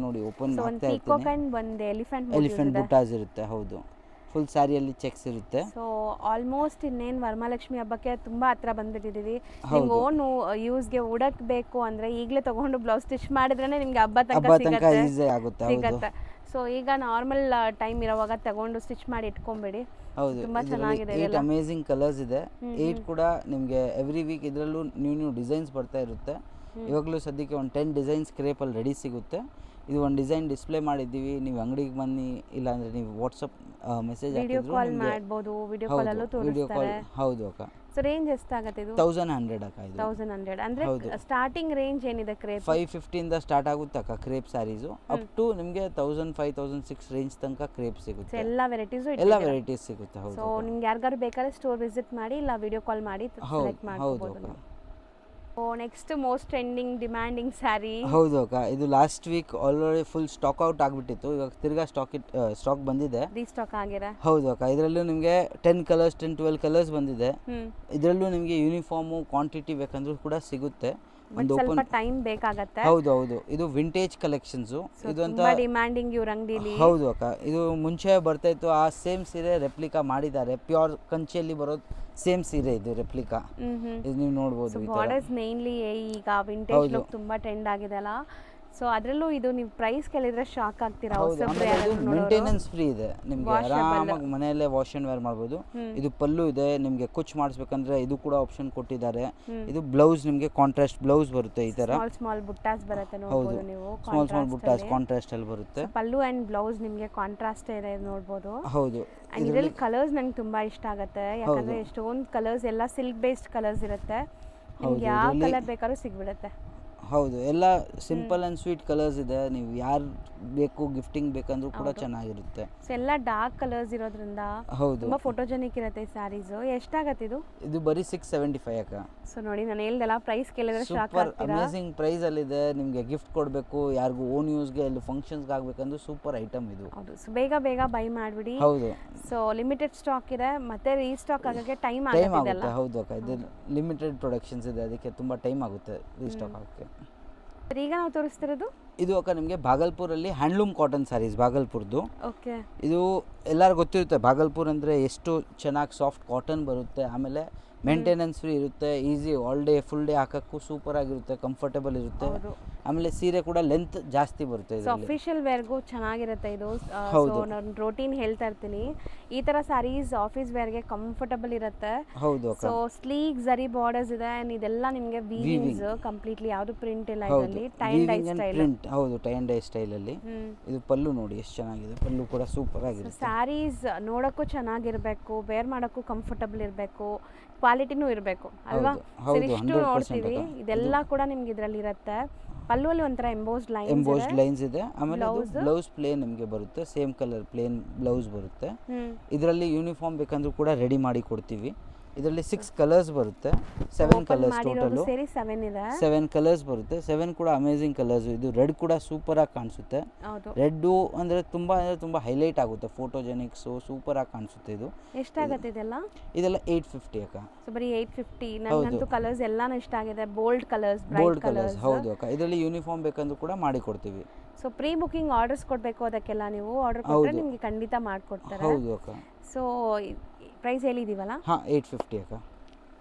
ನೋಡಿ ಓಪನ್ ಆಗ್ತಾ ಇರುತ್ತೆ. ಒಂದು ಎಲಿಫೆಂಟ್ ಬುಟ್ಟಾಸ್ ಇರುತ್ತೆ. ಹೌದು, ಫುಲ್ ಸ್ಯಾರಿಯಲ್ಲಿ ಚೆಕ್ಸ್ ಇರುತ್ತೆ. ಸೊ ಆಲ್ಮೋಸ್ಟ್ ಇನ್ನೇನು ವರಮಹಾಲಕ್ಷ್ಮಿ ಹಬ್ಬಕ್ಕೆ ತುಂಬಾ ಹತ್ರ ಬಂದ್ಬಿಟ್ಟಿದ್ದೀವಿ. ನಿಮ್ಗೆ ಓನ್ ಯೂಸ್ಗೆ ಉಡಕ್ ಬೇಕು ಅಂದ್ರೆ ಈಗಲೇ ತಗೊಂಡು ಬ್ಲೌಸ್ ಸ್ಟಿಚ್ ಮಾಡಿದ್ರೇನೆ ನಿಮ್ಗೆ ಹಬ್ಬ ತನಕ ಸಿಗುತ್ತೆ. ಸೊ ಈಗ ನಾರ್ಮಲ್ ಟೈಮ್ ಇರೋವಾಗ ತಗೊಂಡು ಸ್ಟಿಚ್ ಮಾಡಿ ಇಟ್ಕೊಂಬೇಡಿ. ಹೌದು, ತುಂಬಾ ಚೆನ್ನಾಗಿದೆ. 8 ಅಮೇಜಿಂಗ್ ಕಲರ್ಸ್ ಇದೆ. 8 ಕೂಡ ನಿಮಗೆ ಎವ್ರಿ ವೀಕ್ ಇದರಲ್ಲೂ ನ್ಯೂ ಡಿಸೈನ್ಸ್ ಬರ್ತಾ ಇರುತ್ತೆ. ಇವಾಗಲೂ ಸದ್ಯಕ್ಕೆ ಒಂದು 10 ಡಿಸೈನ್ಸ್ ಕ್ರೇಪಲ್ಲಿ ರೆಡಿ ಸಿಗುತ್ತೆ. ಇದು ಒಂದು ಡಿಸೈನ್ ಡಿಸ್ಪ್ಲೇ ಮಾಡಿದ್ದೀವಿ. ನೀವು ಅಂಗಡಿಗೆ ಬನ್ನಿ, ಇಲ್ಲಾಂದ್ರೆ ನೀವು ವಾಟ್ಸಪ್ ಮೆಸೇಜ್ ವಿಡಿಯೋ ಕಾಲ್ ಮಾಡಬಹುದು. ವಿಡಿಯೋ ಕಾಲ್ ಅಲ್ಲೂ ತೋರಿಸ್ತಾರೆ. ಹೌದು ಅಕ್ಕ. ಸೊ ರೇಂಜ್ ಎಷ್ಟಾಗುತ್ತೆ ಇದು? 1100 ಅಕ್ಕ. ಇದು 1100 ಅಂದ್ರೆ ಸ್ಟಾರ್ಟಿಂಗ್ ರೇಂಜ್ ಏನಿದೆ ಕ್ರೇಪ್? 550 ಇಂದ ಸ್ಟಾರ್ಟ್ ಆಗುತ್ತೆ ಅಕ್ಕ ಕ್ರೇಪ್ ಸ್ಯಾರೀಸ್. ಅಪ್ ಟು ನಿಮಗೆ 1005 1006 ರೇಂಜ್ ತನಕ ಕ್ರೇಪ್ ಸಿಗುತ್ತೆ. ಎಲ್ಲ ವೆರೈಟೀಸ್ ಸಿಗುತ್ತೆ. ಹೌದು. ಸೊ ನಿಮ್ಗೆ ಯಾರಿಗಾರು ಬೇಕಾದ್ರೆ ಸ್ಟೋರ್ ವಿಸಿಟ್ ಮಾಡಿ ಇಲ್ಲ ವಿಡಿಯೋ ಕಾಲ್ ಮಾಡಿ ಸೆಲೆಕ್ಟ್ ಮಾಡ್ಕೊಬಹುದು. Next most trending demanding sari. ಹೌದು ಅಕ್ಕ, ಇದು last week already full stack out ಆಗಿಬಿಟ್ಟಿತ್ತು. ಇವಾಗ ತಿರ್ಗಾ ಸ್ಟಾಕ್ ಬಂದಿದೆ. ರೀಸ್ಟಾಕ್ ಆಗಿರ. ಹೌದು ಅಕ್ಕ, ಇದರಲ್ಲೂ ನಿಮಗೆ 10 ಕಲರ್ಸ್ 10-12 ಕಲರ್ಸ್ ಬಂದಿದೆ. ಇದರಲ್ಲೂ ನಿಮಗೆ ಯೂನಿಫಾರ್ಮು ಕ್ವಾಂಟಿಟಿ ಬೇಕಂದ್ರೂ ಕೂಡ ಸಿಗುತ್ತೆ. ಒಂದು ಸ್ವಲ್ಪ ಟೈಮ್ ಬೇಕಾಗತ್ತೆ. ಹೌದು ಹೌದು, ಇದು ವಿಂಟೇಜ್ ಕಲೆಕ್ಷನ್ಸು. ಇದು ಅಂತ ಡಿಮ್ಯಾಂಡಿಂಗ್ ಇವ್ರ ಅಂಗಡಿಲಿ. ಹೌದು ಅಕ್ಕ, ಇದು ಮುಂಚೆ ಬರ್ತಾ ಇತ್ತು. ಆ ಸೇಮ್ ಸೀರೆ ರೆಪ್ಲಿಕಾ ಮಾಡಿದ್ದಾರೆ. ಪ್ಯೂರ್ ಕಂಚಿಯಲ್ಲಿ ಬರೋದು ಸೇಮ್ ಸೀರೆ ಇದು ರೆಪ್ಲಿಕಾ. ಇದು ನೀವು ನೋಡ್ಬೋದು. ಬಾರ್ಡರ್ಸ್ ಮೇನ್ಲಿ ಈಗ ವಿಂಟೇಜ್ ಲುಕ್ ತುಂಬಾ ಟ್ರೆಂಡ್ ಆಗಿದೆ ಅಲ್ಲ. ಸೊ ಅದರಲ್ಲೂ ಇದು ನೀವು ಪ್ರೈಸ್ ಕೇಳಿದ್ರೆ ಶಾಕ್ ಆಗ್ತೀರಾ. ಮೇಂಟೆನೆನ್ಸ್ ಫ್ರೀ ಇದೆ ನಿಮಗೆ, ಆರಾಮಾಗಿ ಮನೆಯಲ್ಲೇ ವಾಶ್ ಅಂಡ್ ವೇರ್ ಮಾಡ್ಬೋದು. ಇದು ಪಲ್ಲು ಇದೆ, ನಿಮಗೆ ಕುಚ್ ಮಾಡಿಸ್ಬೇಕಂದ್ರೆ ಇದು ಕೂಡ ಆಪ್ಷನ್ ಕೊಟ್ಟಿದ್ದಾರೆ. ಇದು ಬ್ಲೌಸ್ ನಿಮಗೆ ಕಾಂಟ್ರಾಸ್ಟ್ ಬ್ಲೌಸ್ ಬರುತ್ತೆ. ಈ ತರ ಸ್ಮಾಲ್ ಬುಟ್ಟಾಸ್ ಬರುತ್ತೆ ಹೌದು, ನೋಡಬಹುದು ನೀವು. ಸ್ಮಾಲ್ ಬುಟ್ಟಾಸ್ ಕಾಂಟ್ರಾಸ್ಟ್ ಅಲ್ಲಿ ಬರುತ್ತೆ. ಪಲ್ಲು ಅಂಡ್ ಬ್ಲೌಸ್ ನಿಮಗೆ ಕಾಂಟ್ರಾಸ್ಟ್ ಇದೆ ನೋಡಬಹುದು. ಹೌದು, ಅಂಡ್ ಇದರಲ್ಲಿ ಕಲರ್ಸ್ ನಂಗೆ ತುಂಬಾ ಇಷ್ಟ ಆಗುತ್ತೆ. ಯಾಕಂದ್ರೆ ಎಷ್ಟೊಂದು ಕಲರ್ಸ್ ಎಲ್ಲ ಸಿಲ್ಕ್ ಬೇಸ್ಡ್ ಕಲರ್ಸ್ ಇರುತ್ತೆ. ನಿಮ್ಗೆ ಯಾವ ಕಲರ್ ಬೇಕಾದ್ರೂ ಸಿಗ್ಬಿಡುತ್ತೆ. ಹೌದು, ಎಲ್ಲ ಸಿಂಪಲ್ ಅಂಡ್ ಸ್ವೀಟ್ ಕಲರ್ಸ್ ಇದೆ. ನೀವು ಯಾರು ಬೇಕು ಗಿಫ್ಟಿಂಗ್ ಬೇಕಂದ್ರೂ ಕೂಡ ಚೆನ್ನಾಗಿರುತ್ತೆ. ಸೊ ಎಲ್ಲ ಡಾರ್ಕ್ ಕಲರ್ಸ್ ಇರೋದ್ರಿಂದ ಹೌದು, ತುಂಬಾ ಫೋಟೋಜೆನಿಕ್ ಇರುತ್ತೆ ಈ ಸ್ಯಾರೀಸ್. ಎಷ್ಟಾಗತ್ತೆ ಇದು? ಇದು ಬರೀ 675 ಅಕ್ಕ. ಸೊ ನೋಡಿ, ನಾನು ಹೇಳ್ದಲ್ಲ ಪ್ರೈಸ್ ಕೇಳಿದ್ರೆ ಶಾಕ್ ಸೂಪರ್ ಆಗ್ತೀರಾ. ಅಮೇಜಿಂಗ್ ಪ್ರೈಸ್ ಅಲ್ಲಿ ಇದೆ. ನಿಮಗೆ ಗಿಫ್ಟ್ ಕೊಡಬೇಕು, ಯಾರಿಗೂ ಓನ್ ಯೂಸ್ಗೆ ಇಲ್ಲಿ ಫಂಕ್ಷನ್ಸ್ಗೆ ಆಗಬೇಕಂದ್ರೆ ಸೂಪರ್ ಐಟಮ್ ಇದು. ಹೌದು, ಸೊ ಬೇಗ ಬೈ ಮಾಡಿಬಿಡಿ. ಹೌದು, ಸೊ ಲಿಮಿಟೆಡ್ ಸ್ಟಾಕ್ ಇದೆ, ಮತ್ತೆ ರೀಸ್ಟಾಕ್ ಆಗಕ್ಕೆ ಟೈಮ್ ಆಗುತ್ತೆ. ಹೌದು ಅಕ್ಕ, ಇದು ಲಿಮಿಟೆಡ್ ಪ್ರೊಡಕ್ಷನ್ಸ್ ಇದೆ, ಅದಕ್ಕೆ ತುಂಬಾ ಟೈಮ್ ಆಗುತ್ತೆ ರೀಸ್ಟಾಕ್ ಆಗಕ್ಕೆ. ಈಗ ನಾವು ತೋರಿಸ್ತಿರೋದು ಇದು ಅಕ್ಕ ನಿಮಗೆ ಭಾಗಲ್ಪುರಲ್ಲಿ ಹ್ಯಾಂಡ್ಲೂಮ್ ಕಾಟನ್ ಸ್ಯಾರೀಸ್. ಭಾಗಲ್ಪುರ್ದು ಓಕೆ. ಇದು ಎಲ್ಲರಿಗೂ ಗೊತ್ತಿರುತ್ತೆ ಭಾಗಲ್ಪುರ್ ಅಂದರೆ ಎಷ್ಟು ಚೆನ್ನಾಗಿ ಸಾಫ್ಟ್ ಕಾಟನ್ ಬರುತ್ತೆ. ಆಮೇಲೆ ಮೇಂಟೆನೆನ್ಸ್ ಫ್ರೀ ಇರುತ್ತೆ, easy all day full day ಹಾಕೋಕ್ಕೂ ಸೂಪರ್ ಆಗಿರುತ್ತೆ, ಕಂಫರ್ಟೇಬಲ್ ಇರುತ್ತೆ. ಆಮೇಲೆ ಸೀರೆ ಕೂಡ ಲೆಂತ್ ಜಾಸ್ತಿ ಬರುತ್ತೆ. ಅಫಿಷಿಯಲ್ ವೇರ್ಗೂ ಚೆನ್ನಾಗಿರುತ್ತೆ ಇದು. ಸೊ ನಾನು ರೋಟೀನ್ ಹೇಳ್ತಾ ಇರ್ತೀನಿ, ಈ ತರ ಸ್ಯಾರೀಸ್ ಆಫೀಸ್ ವೇರ್ಗೆ ಕಂಫರ್ಟಬಲ್ ಇರುತ್ತೆ. ಹೌದು. ಸೊ ಸ್ಲೀಕ್ ಜರಿ ಬಾರ್ಡರ್ಸ್ ಇದೆ, ಇದೆಲ್ಲ ನಿಮಗೆ ವೀವಿಂಗ್ಸ್ ಕಂಪ್ಲೀಟ್ಲಿ, ಯಾವುದು ಪ್ರಿಂಟ್ ಇಲ್ಲ ಇದರಲ್ಲಿ. Tie and dye style. ಹೌದು, ಟೈ ಅಂಡ್ ಡೈ ಸ್ಟೈಲ್ ಅಲ್ಲಿ. ಇದು ಪಲ್ಲು ನೋಡಿ ಎಷ್ಟು ಚೆನ್ನಾಗಿದೆ, ಪಲ್ಲು ಕೂಡ ಸೂಪರ್ ಆಗಿದೆ. ಸ್ಯಾರೀಸ್ ನೋಡಕ್ಕೂ ಚೆನ್ನಾಗಿರ್ಬೇಕು, ವೇರ್ ಮಾಡೋಕ್ಕೂ ಕಂಫರ್ಟಬಲ್ ಇರಬೇಕು, ಕ್ವಾಲಿಟಿನೂ ಇರಬೇಕು ಅಲ್ವಾ. ಇಷ್ಟು ನೋಡ್ತೀವಿ, ಇದೆಲ್ಲ ಕೂಡ ನಿಮ್ಗೆ ಇದರಲ್ಲಿ ಇರುತ್ತೆ. ಪಲ್ಲುವಲ್ಲಿ ಒಂಥರ ಎಂಬೋಸ್ಡ್ ಲೈನ್ಸ್ ಇದೆ. ಆಮೇಲೆ ಬ್ಲೌಸ್ ಪ್ಲೇನ್ ನಿಮಗೆ ಬರುತ್ತೆ, ಸೇಮ್ ಕಲರ್ ಪ್ಲೇನ್ ಬ್ಲೌಸ್ ಬರುತ್ತೆ. ಇದರಲ್ಲಿ ಯೂನಿಫಾರ್ಮ್ ಬೇಕಂದ್ರೂ ಕೂಡ ರೆಡಿ ಮಾಡಿ ಕೊಡ್ತೀವಿ. ಇದರಲ್ಲಿ 6 ಕಲರ್ಸ್ ಬರುತ್ತೆ, 7 ಕಲರ್ಸ್ ಟೋಟಲ್. 7 ಕಲರ್ಸ್ ಬರುತ್ತೆ. 7 ಕೂಡ ಅಮೇಜಿಂಗ್ ಕಲರ್ಸ್. ಇದು ರೆಡ್ ಕೂಡ ಸೂಪರ್ ಆಗಿ ಕಾಣಿಸುತ್ತೆ. ರೆಡ್ ಅಂದ್ರೆ ತುಂಬಾ ಹೈಲೈಟ್ ಆಗುತ್ತೆ, ಫೋಟೋಜೆನಿಕ್ಸ್ ಸೂಪರ್ ಆಗಿ ಕಾಣಿಸುತ್ತೆ. ಇದು ಎಷ್ಟಾಗುತ್ತೆ ಇದೆಲ್ಲ? ಇದೆಲ್ಲ 850 ಅಕ್ಕ. ಸೊ ಬರೀ 850. ನನಗಂತೂ ಕಲರ್ಸ್ ಎಲ್ಲಾನು ಇಷ್ಟ ಆಗಿದೆ, ಬೋಲ್ಡ್ ಕಲರ್ಸ್, ಬ್ರೈಟ್ ಕಲರ್ಸ್. ಹೌದು ಅಕ್ಕ, ಇದರಲ್ಲಿ ಯೂನಿಫಾರ್ಮ್ ಬೇಕಂದ್ರೂ ಕೂಡ ಮಾಡಿ ಕೊಡ್ತೀವಿ. ಸೊ ಪ್ರೀ ಬುಕಿಂಗ್ ಆರ್ಡರ್ಸ್ ಕೊಡಬೇಕು, ಅದಕ್ಕೆಲ್ಲ ನೀವು ಆರ್ಡರ್ ಕೊಟ್ಟರೆ ನಿಮಗೆ ಖಂಡಿತ ಮಾಡ್ಕೊಡ್ತಾರೆ. ಹೌದು ಅಕ್ಕ. So price ಹೇಳಿದೀವಲ್ಲ? 850 ಅಕ್ಕ.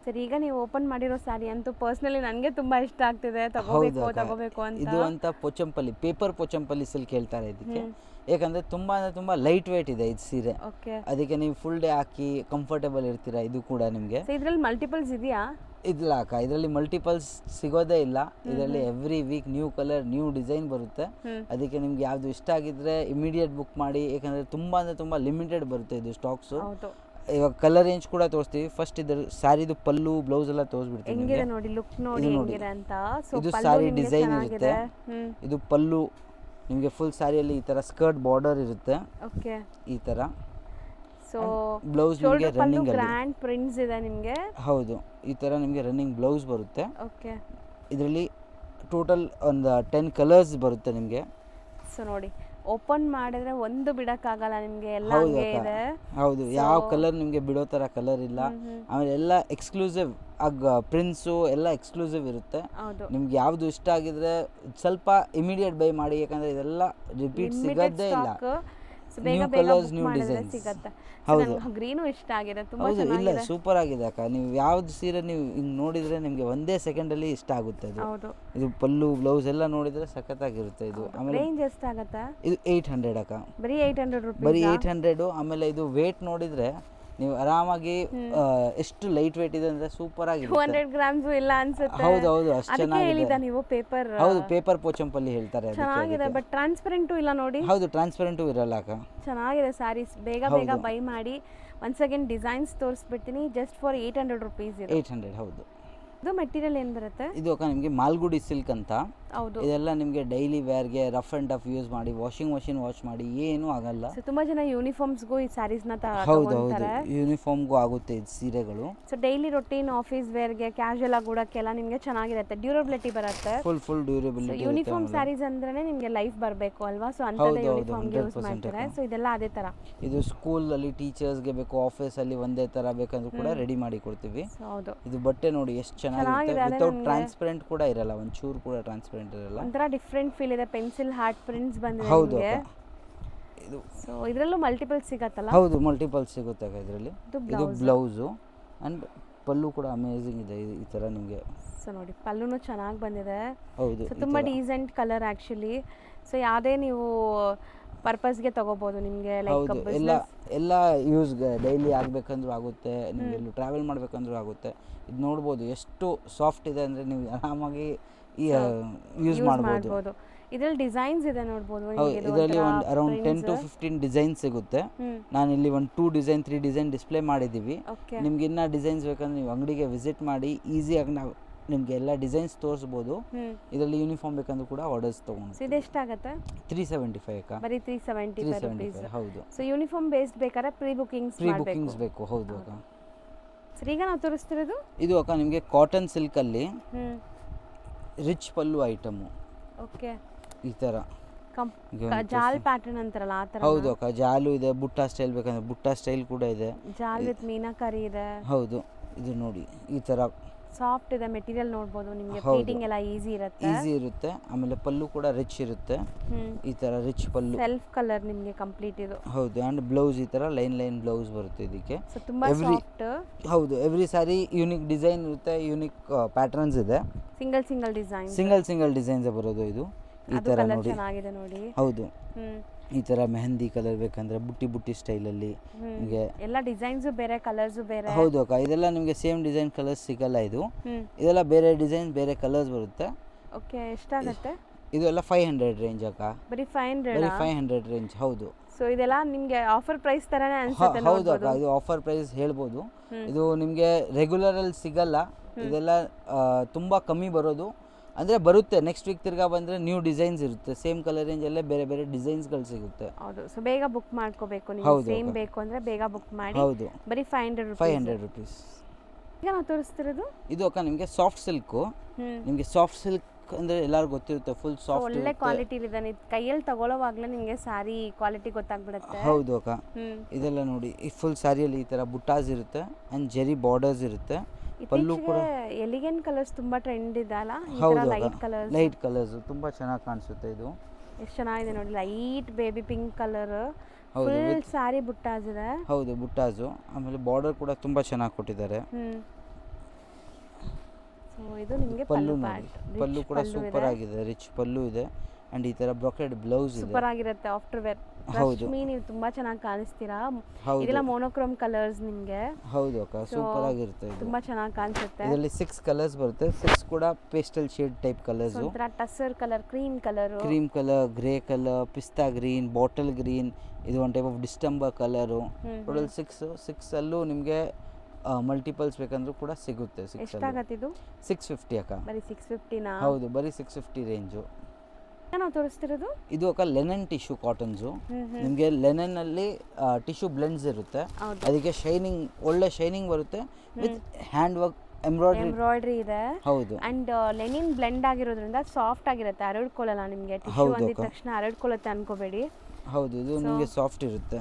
ಸರಿ, ಈಗ ನೀವು ಓಪನ್ ಮಾಡಿರೋ ಸ್ಯಾರಿ ಅಂತೂ ಪರ್ಸನಲಿ ನನಗೆ ತುಂಬಾ ಇಷ್ಟ ಆಗ್ತಿದೆ, ತಗೋಬೇಕು ಅಂತ. ಇದು ಅಂತ ಪೋಚಂಪಲ್ಲಿ, ಪೇಪರ್ ಪೋಚಂಪಲ್ಲಿ ಸಿಲ್ಕ್ ಹೇಳ್ತಾರೆ ಇದಕ್ಕೆ. ಯಾಕಂದ್ರೆ ತುಂಬಾ ಲೈಟ್ ವೇಟ್ ಇದೆ ಇದು ಸೀರೆ. ಅದಕ್ಕೆ ನೀವು ಫುಲ್ ಡೇ ಹಾಕಿ ಕಂಫರ್ಟೇಬಲ್ ಇರ್ತೀರಾ. ಇದು ಕೂಡ ನಿಮಗೆ ಇದರಲ್ಲಿ ಮಲ್ಟಿಪಲ್ಸ್ ಇದೆಯಾ? ಇಲ್ಲ ಅಕ್ಕ, ಇದರಲ್ಲಿ ಮಲ್ಟಿಪಲ್ಸ್ ಸಿಗೋದೇ ಇಲ್ಲ. ಇದರಲ್ಲಿ every week new colour new design ಬರುತ್ತೆ. ಅದಕ್ಕೆ ನಿಮ್ಗೆ ಯಾವ್ದು ಇಷ್ಟ ಆಗಿದ್ರೆ ಇಮಿಡಿಯೇಟ್ ಬುಕ್ ಮಾಡಿ. ಯಾಕಂದ್ರೆ ತುಂಬಾ ಲಿಮಿಟೆಡ್ ಬರುತ್ತೆ ಇದು ಸ್ಟಾಕ್ಸ್. ಇವಾಗ ಕಲರ್ ರೇಂಜ್ ಕೂಡ ತೋರಿಸ್ತೀವಿ. ಫಸ್ಟ್ ಇದ್ರ ಸ್ಯಾರಿದು ಪಲ್ಲು ಬ್ಲೌಸ್ ಎಲ್ಲ ತೋರಿಸ್ಬಿಡ್ತೀವಿ. ಹೆಂಗಿದೆ ನೋಡಿ, ಲುಕ್ ನೋಡಿ ಹೆಂಗಿದೆ ಅಂತ. ಇದು ಸ್ಯಾರಿ ಡಿಸೈನ್ ಇರುತ್ತೆ. ಇದು ಪಲ್ಲು ನಿಮಗೆ ಫುಲ್ ಸ್ಯಾರಿಯಲ್ಲಿ ಈ ತರ ಸ್ಕರ್ಟ್ ಬಾರ್ಡರ್ ಇರುತ್ತೆ. ಓಕೆ, ಈ ತರ. ಸೊ ಬ್ಲೌಸ್ ನಿಮಗೆ ರನ್ನಿಂಗ್ ಗ್ರ್ಯಾಂಡ್ ಪ್ರಿಂಟ್ಸ್ ಇದೆ ನಿಮಗೆ. ಹೌದು, ಈ ತರ ನಿಮಗೆ ರನ್ನಿಂಗ್ ಬ್ಲೌಸ್ ಬರುತ್ತೆ. ಓಕೆ, ಇದರಲ್ಲಿ ಟೋಟಲ್ ಒಂದು 10 ಕಲರ್ಸ್ ಬರುತ್ತೆ ನಿಮಗೆ. ಸೊ ನೋಡಿ, ಓಪನ್ ಮಾಡಿದ್ರೆ ಒಂದು ಬಿಡಕ್ಕಾಗಲ್ಲ ನಿಮಗೆ, ಎಲ್ಲ ಹಂಗೆ ಇದೆ. ಹೌದು, ಯಾವ ಕಲರ್ ನಿಮಗೆ ಬಿಡೋ ತರ ಕಲರ್ ಇಲ್ಲ. ಆಮೇಲೆ ಎಲ್ಲ ಎಕ್ಸ್ಕ್ಲೂಸಿವ್ ಪ್ರಿಂಟ್ಸು ಎಲ್ಲ ಎಕ್ಸ್ಕ್ಲೂಸಿವ್ ಇರುತ್ತೆ. ನಿಮ್ಗೆ ಯಾವ್ದು ಇಷ್ಟ ಆಗಿದ್ರೆ ಸ್ವಲ್ಪ ಇಮಿಡಿಯೇಟ್ ಬೈ ಮಾಡಿ, ಯಾಕಂದ್ರೆ ಇದೆಲ್ಲ ರಿಪೀಟ್ ಸಿಗೋದೇ ಇಲ್ಲ. ನ್ಯೂ ಕಲರ್ಸ್ ನ್ಯೂ ಡಿಸೈನ್ಸ್ ಸಿಗುತ್ತೆ. ಹೌದು, ಗ್ರೀನು ಇಷ್ಟ ಆಗಿದೆ, ತುಂಬಾ ಹೌದು. ಇಲ್ಲ, ಚೆನ್ನಾಗಿದೆ, ಸೂಪರ್ ಆಗಿದೆ ಅಕ್ಕ. ನೀವು ಯಾವ್ದು ಸೀರೆ ನೀವು ಹಿಂಗ್ ನೋಡಿದ್ರೆ ನಿಮ್ಗೆ ಒಂದೇ ಸೆಕೆಂಡ್ ಅಲ್ಲಿ ಇಷ್ಟ ಆಗುತ್ತೆ. ಇದು ಪಲ್ಲು ಬ್ಲೌಸ್ ಎಲ್ಲ ನೋಡಿದ್ರೆ ಸಖತ್ತಾಗಿರುತ್ತೆ. ಇದು ಆಮೇಲೆ ರೇಂಜ್ ಎಷ್ಟಾಗುತ್ತೆ? ಇದು 800 ಅಕ್ಕ. ಬರೀ 800 ರೂಪಾಯಿ. ಬರೀ 800. ಆಮೇಲೆ ಇದು ವೇಟ್ ನೋಡಿದ್ರೆ ನೀವು ಆರಾಮಾಗಿ ಎಷ್ಟು ಲೈಟ್ ವೇಟ್ ಇದೆ ಅಂದ್ರೆ ಸೂಪರ್ ಆಗಿದೆ. 200 ಗ್ರಾಮ್ಸ್ ಇಲ್ಲ ಅನ್ಸುತ್ತೆ. ಹೌದು, ಅಷ್ಟು ಚೆನ್ನಾಗಿದೆ. ನೀವು ಪೇಪರ್, ಹೌದು, ಪೇಪರ್ ಪೋಚಂಪಲ್ಲಿ ಹೇಳ್ತಾರೆ. ಚೆನ್ನಾಗಿದೆ, ಬಟ್ ಟ್ರಾನ್ಸ್ಪರೆಂಟು ಇಲ್ಲ ನೋಡಿ. ಹೌದು, ಟ್ರಾನ್ಸ್ಪರೆಂಟು ಇರಲ್ಲ ಅಕ್ಕ. ಚೆನ್ನಾಗಿದೆ ಸ್ಯಾರೀಸ್, ಬೇಗ ಬೈ ಮಾಡಿ. ಒನ್ಸ್ ಅಗೇನ್ ಡಿಸೈನ್ಸ್ ತೋರಿಸ್ಬಿಡ್ತೀನಿ. Just for 800 rupees. 800. ಹೌದು. ಇದು ಮೆಟೀರಿಯಲ್ ಏನು ಬರುತ್ತೆ? ಇದು ಅಕ್ಕ ನಿಮಗೆ ಮಾಲ್ಗುಡಿ ಸಿಲ್ಕ್ ಅಂತ. ಹೌದು. ಇದೆಲ್ಲ ನಿಮಗೆ ಡೈಲಿ ವೇರ್ಗೆ ರಫ್ ಆ್ಯಂಡ್ ಟಫ್ ಯೂಸ್ ಮಾಡಿ ವಾಷಿಂಗ್ ಮಷಿನ್ ವಾಶ್ ಮಾಡಿ ಏನೂ ಆಗಲ್ಲ. ಸೊ ತುಂಬಾ ಜನ ಯೂನಿಫಾರ್ಮ್ಸ್ಗೂ ಈ ಸ್ಯಾರೀಸ್ನ ಹೌದು ಹೌದು, ತಗೊಂತಾರೆ. ಯೂನಿಫಾರ್ಮ್ಗೂ ಆಗುತ್ತೆ ಇದು ಸೀರೆಗಳು. ಸೊ ಡೈಲಿ ರೊಟೀನ್ ಆಫೀಸ್ ವೇರ್ಗೆ ಕ್ಯಾಶುಯಲ್ ಆಗಿ ಉಡೋಕ್ಕೆಲ್ಲ ನಿಮಗೆ ಚೆನ್ನಾಗಿರುತ್ತೆ, ಡ್ಯೂರಬಿಲಿಟಿ ಬರುತ್ತೆ. Full durability. ಯೂನಿಫಾರ್ಮ್ ಸ್ಯಾರೀಸ್ ಅಂದ್ರೆ ನಿಮಗೆ ಲೈಫ್ ಬರಬೇಕು ಅಲ್ವಾ? ಸೊ ಅಂತದೇ ಯೂನಿಫಾರ್ಮ್ಗೆ ಯೂಸ್ ಮಾಡ್ತಾರೆ. ಸೊ ಇದೆಲ್ಲ ಅದೇ ತರ. ಇದು ಸ್ಕೂಲಲ್ಲಿ ಟೀಚರ್ಸ್ಗೆ ಬೇಕು, ಆಫೀಸಲ್ಲಿ ಒಂದೇ ಥರ ಬೇಕಂದ್ರೂ ಕೂಡ ರೆಡಿ ಮಾಡಿ ಕೊಡ್ತೀವಿ. ಹೌದು. ಇದು ಬಟ್ಟೆ ನೋಡಿ ಎಷ್ಟು ಚೆನ್ನಾಗಿದೆ, ವಿತೌಟ್ ಟ್ರಾನ್ಸ್ಪರೆಂಟ್ ಕೂಡ ಇರಲ್ಲ, ಒಂಚೂರು ಕೂಡ ಟ್ರಾನ್ಸ್ಪರೆಂಟ್ ಇರಲ್ಲ. ಒಂಥರ ಡಿಫ್ರೆಂಟ್ ಫೀಲ್ ಇದೆ, ಪೆನ್ಸಿಲ್ ಹಾರ್ಟ್ ಪ್ರಿಂಟ್ಸ್ ಬಂದಿದೆ ಹೌದು ನಿಮಗೆ. ಇದು ಸೊ ಇದರಲ್ಲೂ ಮಲ್ಟಿಪಲ್ ಸಿಗತ್ತಲ್ಲ? ಹೌದು, ಮಲ್ಟಿಪಲ್ ಸಿಗುತ್ತೆ ಇದರಲ್ಲಿ. ಇದು ಬ್ಲೌಸು ಆ್ಯಂಡ್ ಪಲ್ಲು ಕೂಡ ಅಮೇಝಿಂಗ್ ಇದೆ ಈ ಥರ ನಿಮಗೆ. ಸೊ ನೋಡಿ ಪಲ್ಲುನು ಚೆನ್ನಾಗಿ ಬಂದಿದೆ. ಹೌದು, ಸೊ ತುಂಬ ಡೀಸೆಂಟ್ ಕಲರ್ ಆ್ಯಕ್ಚುಲಿ. ಸೊ ಯಾವುದೇ ನೀವು ಪರ್ಪಸ್ಗೆ ತಗೋಬೋದು ನಿಮಗೆ, ಲೈಕ್ ಎಲ್ಲ ಯೂಸ್ಗೆ ಡೈಲಿ ಆಗಬೇಕಂದ್ರೂ ಆಗುತ್ತೆ, ನೀವು ಎಲ್ಲೂ ಟ್ರಾವೆಲ್ ಮಾಡಬೇಕಂದ್ರೂ ಆಗುತ್ತೆ. ಇದು ನೋಡ್ಬೋದು ಎಷ್ಟು ಸಾಫ್ಟ್ ಇದೆ ಅಂದರೆ ನೀವು ಆರಾಮಾಗಿ ಯೂಸ್ ಮಾಡ್ಬೋದು. ಇದರಲ್ಲಿ ಡಿಸೈನ್ಸ್ ಇದೆ ನೋಡ್ಬೋದು. ಹೌದು, ಇದರಲ್ಲಿ ಒಂದು ಅರೌಂಡ್ 10 to 15 ಡಿಸೈನ್ ಸಿಗುತ್ತೆ. ನಾನು ಇಲ್ಲಿ ಒಂದು 2 ಡಿಸೈನ್ 3 ಡಿಸೈನ್ ಡಿಸ್ಪ್ಲೇ ಮಾಡಿದ್ದೀವಿ. ನಿಮ್ಗೆ ಇನ್ನೂ ಡಿಸೈನ್ಸ್ ಬೇಕಂದ್ರೆ ನೀವು ಅಂಗಡಿಗೆ ವಿಸಿಟ್ ಮಾಡಿ ಈಸಿಯಾಗಿ ನಾವು ನಿಮಗೆ ಎಲ್ಲ ಡಿಸೈನ್ಸ್ ತೋರಿಸ್ಬೋದು. ಇದರಲ್ಲಿ ಯೂನಿಫಾರ್ಮ್ ಬೇಕಂದ್ರೂ ಕೂಡ ಆರ್ಡರ್ಸ್ ತೊಗೊಂಡು. ಇದು ಎಷ್ಟಾಗುತ್ತೆ? 375 ಅಕ್ಕ. ಬರೀ 375. ಹೌದು. ಸೊ ಯೂನಿಫಾರ್ಮ್ ಬೇಸ್ಡ್ ಬೇಕಾದ್ರೆ ಪ್ರೀ ಬುಕಿಂಗ್ಸ್ ಬೇಕು. ಹೌದು ಅಕ್ಕ. ಸರ್ ಈಗ ನಾವು ತೋರಿಸ್ತಿರೋದು ಇದು ಅಕ್ಕ ನಿಮಗೆ ಕಾಟನ್ ಸಿಲ್ಕಲ್ಲಿ ರಿಚ್ ಪಲ್ಲು ಐಟಮು. ಓಕೆ. ಈ ಥರ ಜಾಲ್ ಪ್ಯಾಟರ್ನ್ ಅಂತಾರಲ್ಲ ಆ ಥರ. ಹೌದು ಅಕ್ಕ, ಜಾಲು ಇದೆ, ಬುಟ್ಟ ಸ್ಟೈಲ್ ಬೇಕಂದ್ರೆ ಬುಟ್ಟ ಸ್ಟೈಲ್ ಕೂಡ ಇದೆ. ಜಾಲ್ ವಿತ್ ಮೀನಾಕರಿ ಇದೆ. ಹೌದು, ಇದು ನೋಡಿ ಈ ಥರ ಸಾಫ್ಟ್ ಇದೆ ಮೆಟೀರಿಯಲ್ ನೋಡ್ಬೋದು. ನಿಮಗೆ ಫೀಟಿಂಗ್ ಎಲ್ಲ ಈಸಿ ಇರುತ್ತೆ. ಆಮೇಲೆ ಪಲ್ಲು ಕೂಡ ರಿಚ್ ಇರುತ್ತೆ. ಈ ತರ ರಿಚ್ ಪಲ್ಲು, ಸೆಲ್ಫ್ ಕಲರ್ ನಿಮಗೆ ಕಂಪ್ಲೀಟ್ ಇದು. ಹೌದು. ಅಂಡ್ ಬ್ಲೌಸ್ ಈ ತರ ಲೈನ್ ಬ್ಲೌಸ್ ಬರುತ್ತೆ ಇದಕ್ಕೆ. ಸೊ ತುಂಬಾ ಸಾಫ್ಟ್. ಹೌದು, ಎವ್ರಿ ಸಾರಿ ಯೂನಿಕ್ ಡಿಸೈನ್ ಇರುತ್ತೆ, ಯೂನಿಕ್ ಪ್ಯಾಟರ್ನ್ಸ್ ಇದೆ. ಸಿಂಗಲ್ ಡಿಸೈನ್ಸ್ ಬರೋದು ಇದು. ಈ ತರ ನೋಡಿ ಚೆನ್ನಾಗಿದೆ ನೋಡಿ. ಹೌದು, ಈ ತರ ಮೆಹಂದಿ ಕಲರ್ ಬೇಕಂದ್ರೆ ಬುಟ್ಟಿ ಸ್ಟೈಲಲ್ಲಿ ನಿಮಗೆ ಎಲ್ಲ ಡಿಸೈನ್ಸ್ ಬೇರೆ, ಕಲರ್ಸ್ ಬೇರೆ. ಹೌದು ಅಕ್ಕ, ಇದೆಲ್ಲ ನಿಮಗೆ ಸೇಮ್ ಡಿಸೈನ್ ಕಲರ್ಸ್ ಸಿಗಲ್ಲ. ಇದೆಲ್ಲ ಬೇರೆ ಡಿಸೈನ್ ಬೇರೆ ಕಲರ್ಸ್ ಬರುತ್ತೆ. ಓಕೆ. ಎಷ್ಟಾಗುತ್ತೆ ಇದು? ಎಲ್ಲ 500 ರೇಂಜ್ ಅಕ್ಕ. ಬರೀ 500 ರೇಂಜ್. ಹೌದು. ಸೊ ಇದೆಲ್ಲ ನಿಮಗೆ ಆಫರ್ ಪ್ರೈಸ್ ತರಾನೇ ಅನ್ಸುತ್ತೆ. ಹೌದು ಅಕ್ಕ, ಇದು ಆಫರ್ ಪ್ರೈಸ್ ಹೇಳ್ಬೋದು. ಇದು ನಿಮಗೆ ರೆಗ್ಯುಲರ್ ಅಲ್ಲಿ ಸಿಗಲ್ಲ. ಇದೆಲ್ಲ ತುಂಬಾ ಕಮ್ಮಿ ಬರೋದು. ಅಂದರೆ ಬರುತ್ತೆ, ನೆಕ್ಸ್ಟ್ ವೀಕ್ ತಿರ್ಗಾ ಬಂದರೆ ನ್ಯೂ ಡಿಸೈನ್ಸ್ ಇರುತ್ತೆ. ಸೇಮ್ ಕಲರ್ ರೇಂಜಲ್ಲೇ ಬೇರೆ ಡಿಸೈನ್ಸ್ಗಳು ಸಿಗುತ್ತೆ. ಹೌದು. ಸೊ ಬೇಗ ಬುಕ್ ಮಾಡ್ಕೋಬೇಕು ನೀವು. ಸೇಮ್ ಬೇಕು ಅಂದರೆ ಬೇಗ ಬುಕ್ ಮಾಡಿ. ಹೌದು. ಬರೀ 500 rupees. ಈಗ ನಾವು ತೋರಿಸ್ತಿರೋದು ಇದು ಅಕ್ಕ ನಿಮಗೆ ಸಾಫ್ಟ್ ಸಿಲ್ಕು. ನಿಮಗೆ ಸಾಫ್ಟ್ ಸಿಲ್ಕ್ ಅಂದರೆ ಎಲ್ಲರಿಗೂ ಗೊತ್ತಿರುತ್ತೆ, ಫುಲ್ ಸಾಫ್ಟ್. ಒಳ್ಳೆ ಕ್ವಾಲಿಟಿ ಇದೆ. ನೀವು ಕೈಯಲ್ಲಿ ತಗೊಳ್ಳೋವಾಗಲೇ ನಿಮಗೆ ಸ್ಯಾರಿ ಕ್ವಾಲಿಟಿ ಗೊತ್ತಾಗ್ಬಿಡುತ್ತೆ. ಹೌದು ಅಕ್ಕ. ಇದೆಲ್ಲ ನೋಡಿ, ಈ ಫುಲ್ ಸ್ಯಾರಿಯಲ್ಲಿ ಈ ಥರ ಬುಟ್ಟಾಸ್ ಇರುತ್ತೆ ಆ್ಯಂಡ್ ಜೆರಿ ಬಾರ್ಡರ್ಸ್ ಇರುತ್ತೆ. ಪಲ್ಲು ಕೂಡ ಎಲಿಗೆಂಟ್ ಕಲರ್ಸ್ ತುಂಬಾ ಟ್ರೆಂಡ್ ಇದೆ ಅಲ್ಲ. ಲೈಟ್ ಕಲರ್ಸ್ ತುಂಬಾ ಚೆನ್ನಾಗಿ ಕಾಣಿಸುತ್ತೆ. ಇದು ಎಷ್ಟು ಚೆನ್ನಾಗಿದೆ ನೋಡಿ, light baby pink colour. Full sari buttas ಇದೆ. ಹೌದು, ಬುಟ್ಟಾಸು. ಆಮೇಲೆ ಬಾರ್ಡರ್ ಕೂಡ ತುಂಬಾ ಚೆನ್ನಾಗಿ ಕೊಟ್ಟಿದ್ದಾರೆ. ಸೊ ಇದು ನಿಮಗೆ ಪಲ್ಲು ನೋಡಿ, ಪಲ್ಲು ಕೂಡ ಸೂಪರ್ ಆಗಿದೆ, ರಿಚ್ ಪಲ್ಲು ಇದೆ. ಅಂಡ್ ಈ ತರ ಬ್ರೊಕೆಡ್ ಬ್ಲೌಸ್ ಇದೆ, ಸೂಪರ್ ಆಗಿರುತ್ತೆ. ಆಫ್ಟರ್ ವೇರ್ ರಶ್ಮಿ ನೀವು ತುಂಬಾ ಚೆನ್ನಾಗಿ ಕಾಣಿಸ್ತೀರಾ. ಇದೆಲ್ಲ ಮೋನೋಕ್ರೋಮ್ ಕಲರ್ಸ್ ನಿಮಗೆ. ಹೌದು ಅಕ್ಕ, ಸೂಪರ್ ಆಗಿರುತ್ತೆ. ಇದು ತುಂಬಾ ಚೆನ್ನಾಗಿ ಕಾಣಿಸುತ್ತೆ. ಇದರಲ್ಲಿ 6 ಕಲರ್ಸ್ ಬರುತ್ತೆ. 6 ಕೂಡ ಪೇಸ್ಟಲ್ ಶೇಡ್ ಟೈಪ್ ಕಲರ್ಸ್. ಒಂಥರ tussar colour, cream colour, grey colour, pista green, bottle green. ಇದು ಒಂದು type of distemper colour. Total 6 ಅಲ್ಲೂ ನಿಮಗೆ ಮಲ್ಟಿಪಲ್ಸ್ ಬೇಕಂದ್ರೂ ಕೂಡ ಸಿಗುತ್ತೆ. ಎಷ್ಟಾಗತ್ತೆ ಇದು? 650 ಅಕ್ಕ. ಬರೀ 650 ನಾ? ಹೌದು, ಬರೀ 650 ರೇಂಜು. ನಾವು ತೋರಿಸ್ತಿರೋದು ಇದು ಅಕ್ಕ ಲೆನನ್ ಟಿಶ್ಯೂ ಕಾಟನ್ಸು. ನಿಮಗೆ ಲೆನನ್ ಅಲ್ಲಿ ಟಿಶ್ಯೂ ಬ್ಲೆಂಡ್ಸ್ ಇರುತ್ತೆ, ಅದಕ್ಕೆ ಶೈನಿಂಗ್, ಒಳ್ಳೆ ಶೈನಿಂಗ್ ಬರುತ್ತೆ. ವಿತ್ ಹ್ಯಾಂಡ್ ವರ್ಕ್ ಎಂಬ್ರಾಯ್ಡ್ರಿ ಇದೆ. ಹೌದು. ಅಂಡ್ ಲೆನಿನ್ ಬ್ಲೆಂಡ್ ಆಗಿರೋದ್ರಿಂದ ಸಾಫ್ಟ್ ಆಗಿರುತ್ತೆ, ಹರಡ್ಕೊಳ್ಳಲ್ಲ ನಿಮಗೆ. ಟಿಶ್ಯೂ ಅಂದಿದ ತಕ್ಷಣ ಹರಡ್ಕೊಳ್ಳುತ್ತೆ ಅನ್ಕೋಬೇಡಿ. ಹೌದು, ಇದು ನಿಮಗೆ ಸಾಫ್ಟ್ ಇರುತ್ತೆ.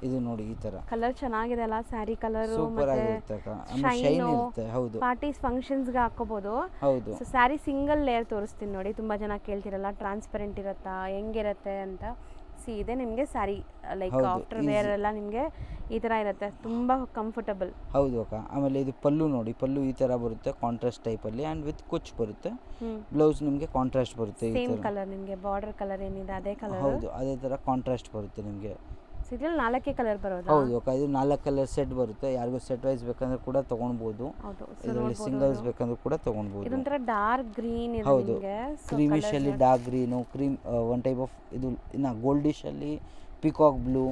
ಇದು ನೋಡಿ ಈ ತರ ಕಲರ್ ಚೆನ್ನಾಗಿದೆ ಅಲ್ಲ, ಸ್ಯಾರಿ ಕಲರ್ ಸೂಪರ್ ಆಗಿರುತ್ತೆ ಅಕ್ಕ. ಶೈನ್ ಇರುತ್ತೆ. ಹೌದು, ಪಾರ್ಟೀಸ್ ಫಂಕ್ಷನ್ಸ್ ಗೆ ಹಾಕೋಬಹುದು. ಹೌದು. ಸೊ ಸ್ಯಾರಿ ಸಿಂಗಲ್ ಲೇಯರ್ ತೋರಿಸ್ತೀನಿ ನೋಡಿ. ತುಂಬಾ ಜನ ಕೇಳ್ತಿರಲ್ಲ ಟ್ರಾನ್ಸ್ಪರೆಂಟ್ ಇರುತ್ತಾ, ಹೆಂಗಿರುತ್ತೆ ಅಂತ. ಇದೆ ನಿಮಗೆ ಸ್ಯಾರಿ ಲೈಕ್ ಆಫ್ಟರ್ ವೇರ್ ಎಲ್ಲ ನಿಮಗೆ ಈ ತರ ಇರುತ್ತೆ, ತುಂಬಾ ಕಂಫರ್ಟಬಲ್. ಹೌದು ಅಕ್ಕ. ಆಮೇಲೆ ಇದು ಪಲ್ಲು ನೋಡಿ, ಪಲ್ಲು ಈ ತರ ಬರುತ್ತೆ ಕಾಂಟ್ರಾಸ್ಟ್ ಟೈಪ್ ಅಲ್ಲಿ ಅಂಡ್ ವಿತ್ ಕುಚ್ ಬರುತ್ತೆ. ಬ್ಲೌಸ್ ನಿಮಗೆ ಕಾಂಟ್ರಾಸ್ಟ್ ಬರುತ್ತೆ. ಸೇಮ್ ಕಲರ್ ನಿಮಗೆ, ಬಾರ್ಡರ್ ಕಲರ್ ಏನಿದೆ ಅದೇ ಕಲರ್. ಹೌದು, ಅದೇ ತರ ಕಾಂಟ್ರಾಸ್ಟ್ ಬರುತ್ತೆ ನಿಮಗೆ. ಇದ್ರಲ್ಲಿ 4 ಕಲರ್ ಬರೋದು. ಹೌದು ಅಕ್ಕ, ಇದು 4 ಕಲರ್ ಸೆಟ್ ಬರುತ್ತೆ. ಯಾರಿಗೂ ಸೆಟ್ ವೈಸ್ ಬೇಕಂದ್ರೆ ಕೂಡ ತಗೊಳ್ಬಹುದು. ಇದರಲ್ಲಿ ಸಿಂಗಲ್ಸ್ ಬೇಕಂದ್ರೆ ಕೂಡ ತಗೊಳ್ಬಹುದು. ಇದೊಂಥರ ಡಾರ್ಕ್ ಗ್ರೀನ್ ಇದೆ ನಿಮಗೆ. ಕ್ರೀಮಿಶ್ ಅಲ್ಲಿ dark green, cream one type of ಇದು. ಇನ್ನು ಗೋಲ್ಡಿಶ್ ಅಲ್ಲಿ ಪಿಕಾಕ್ ಬ್ಲೂ,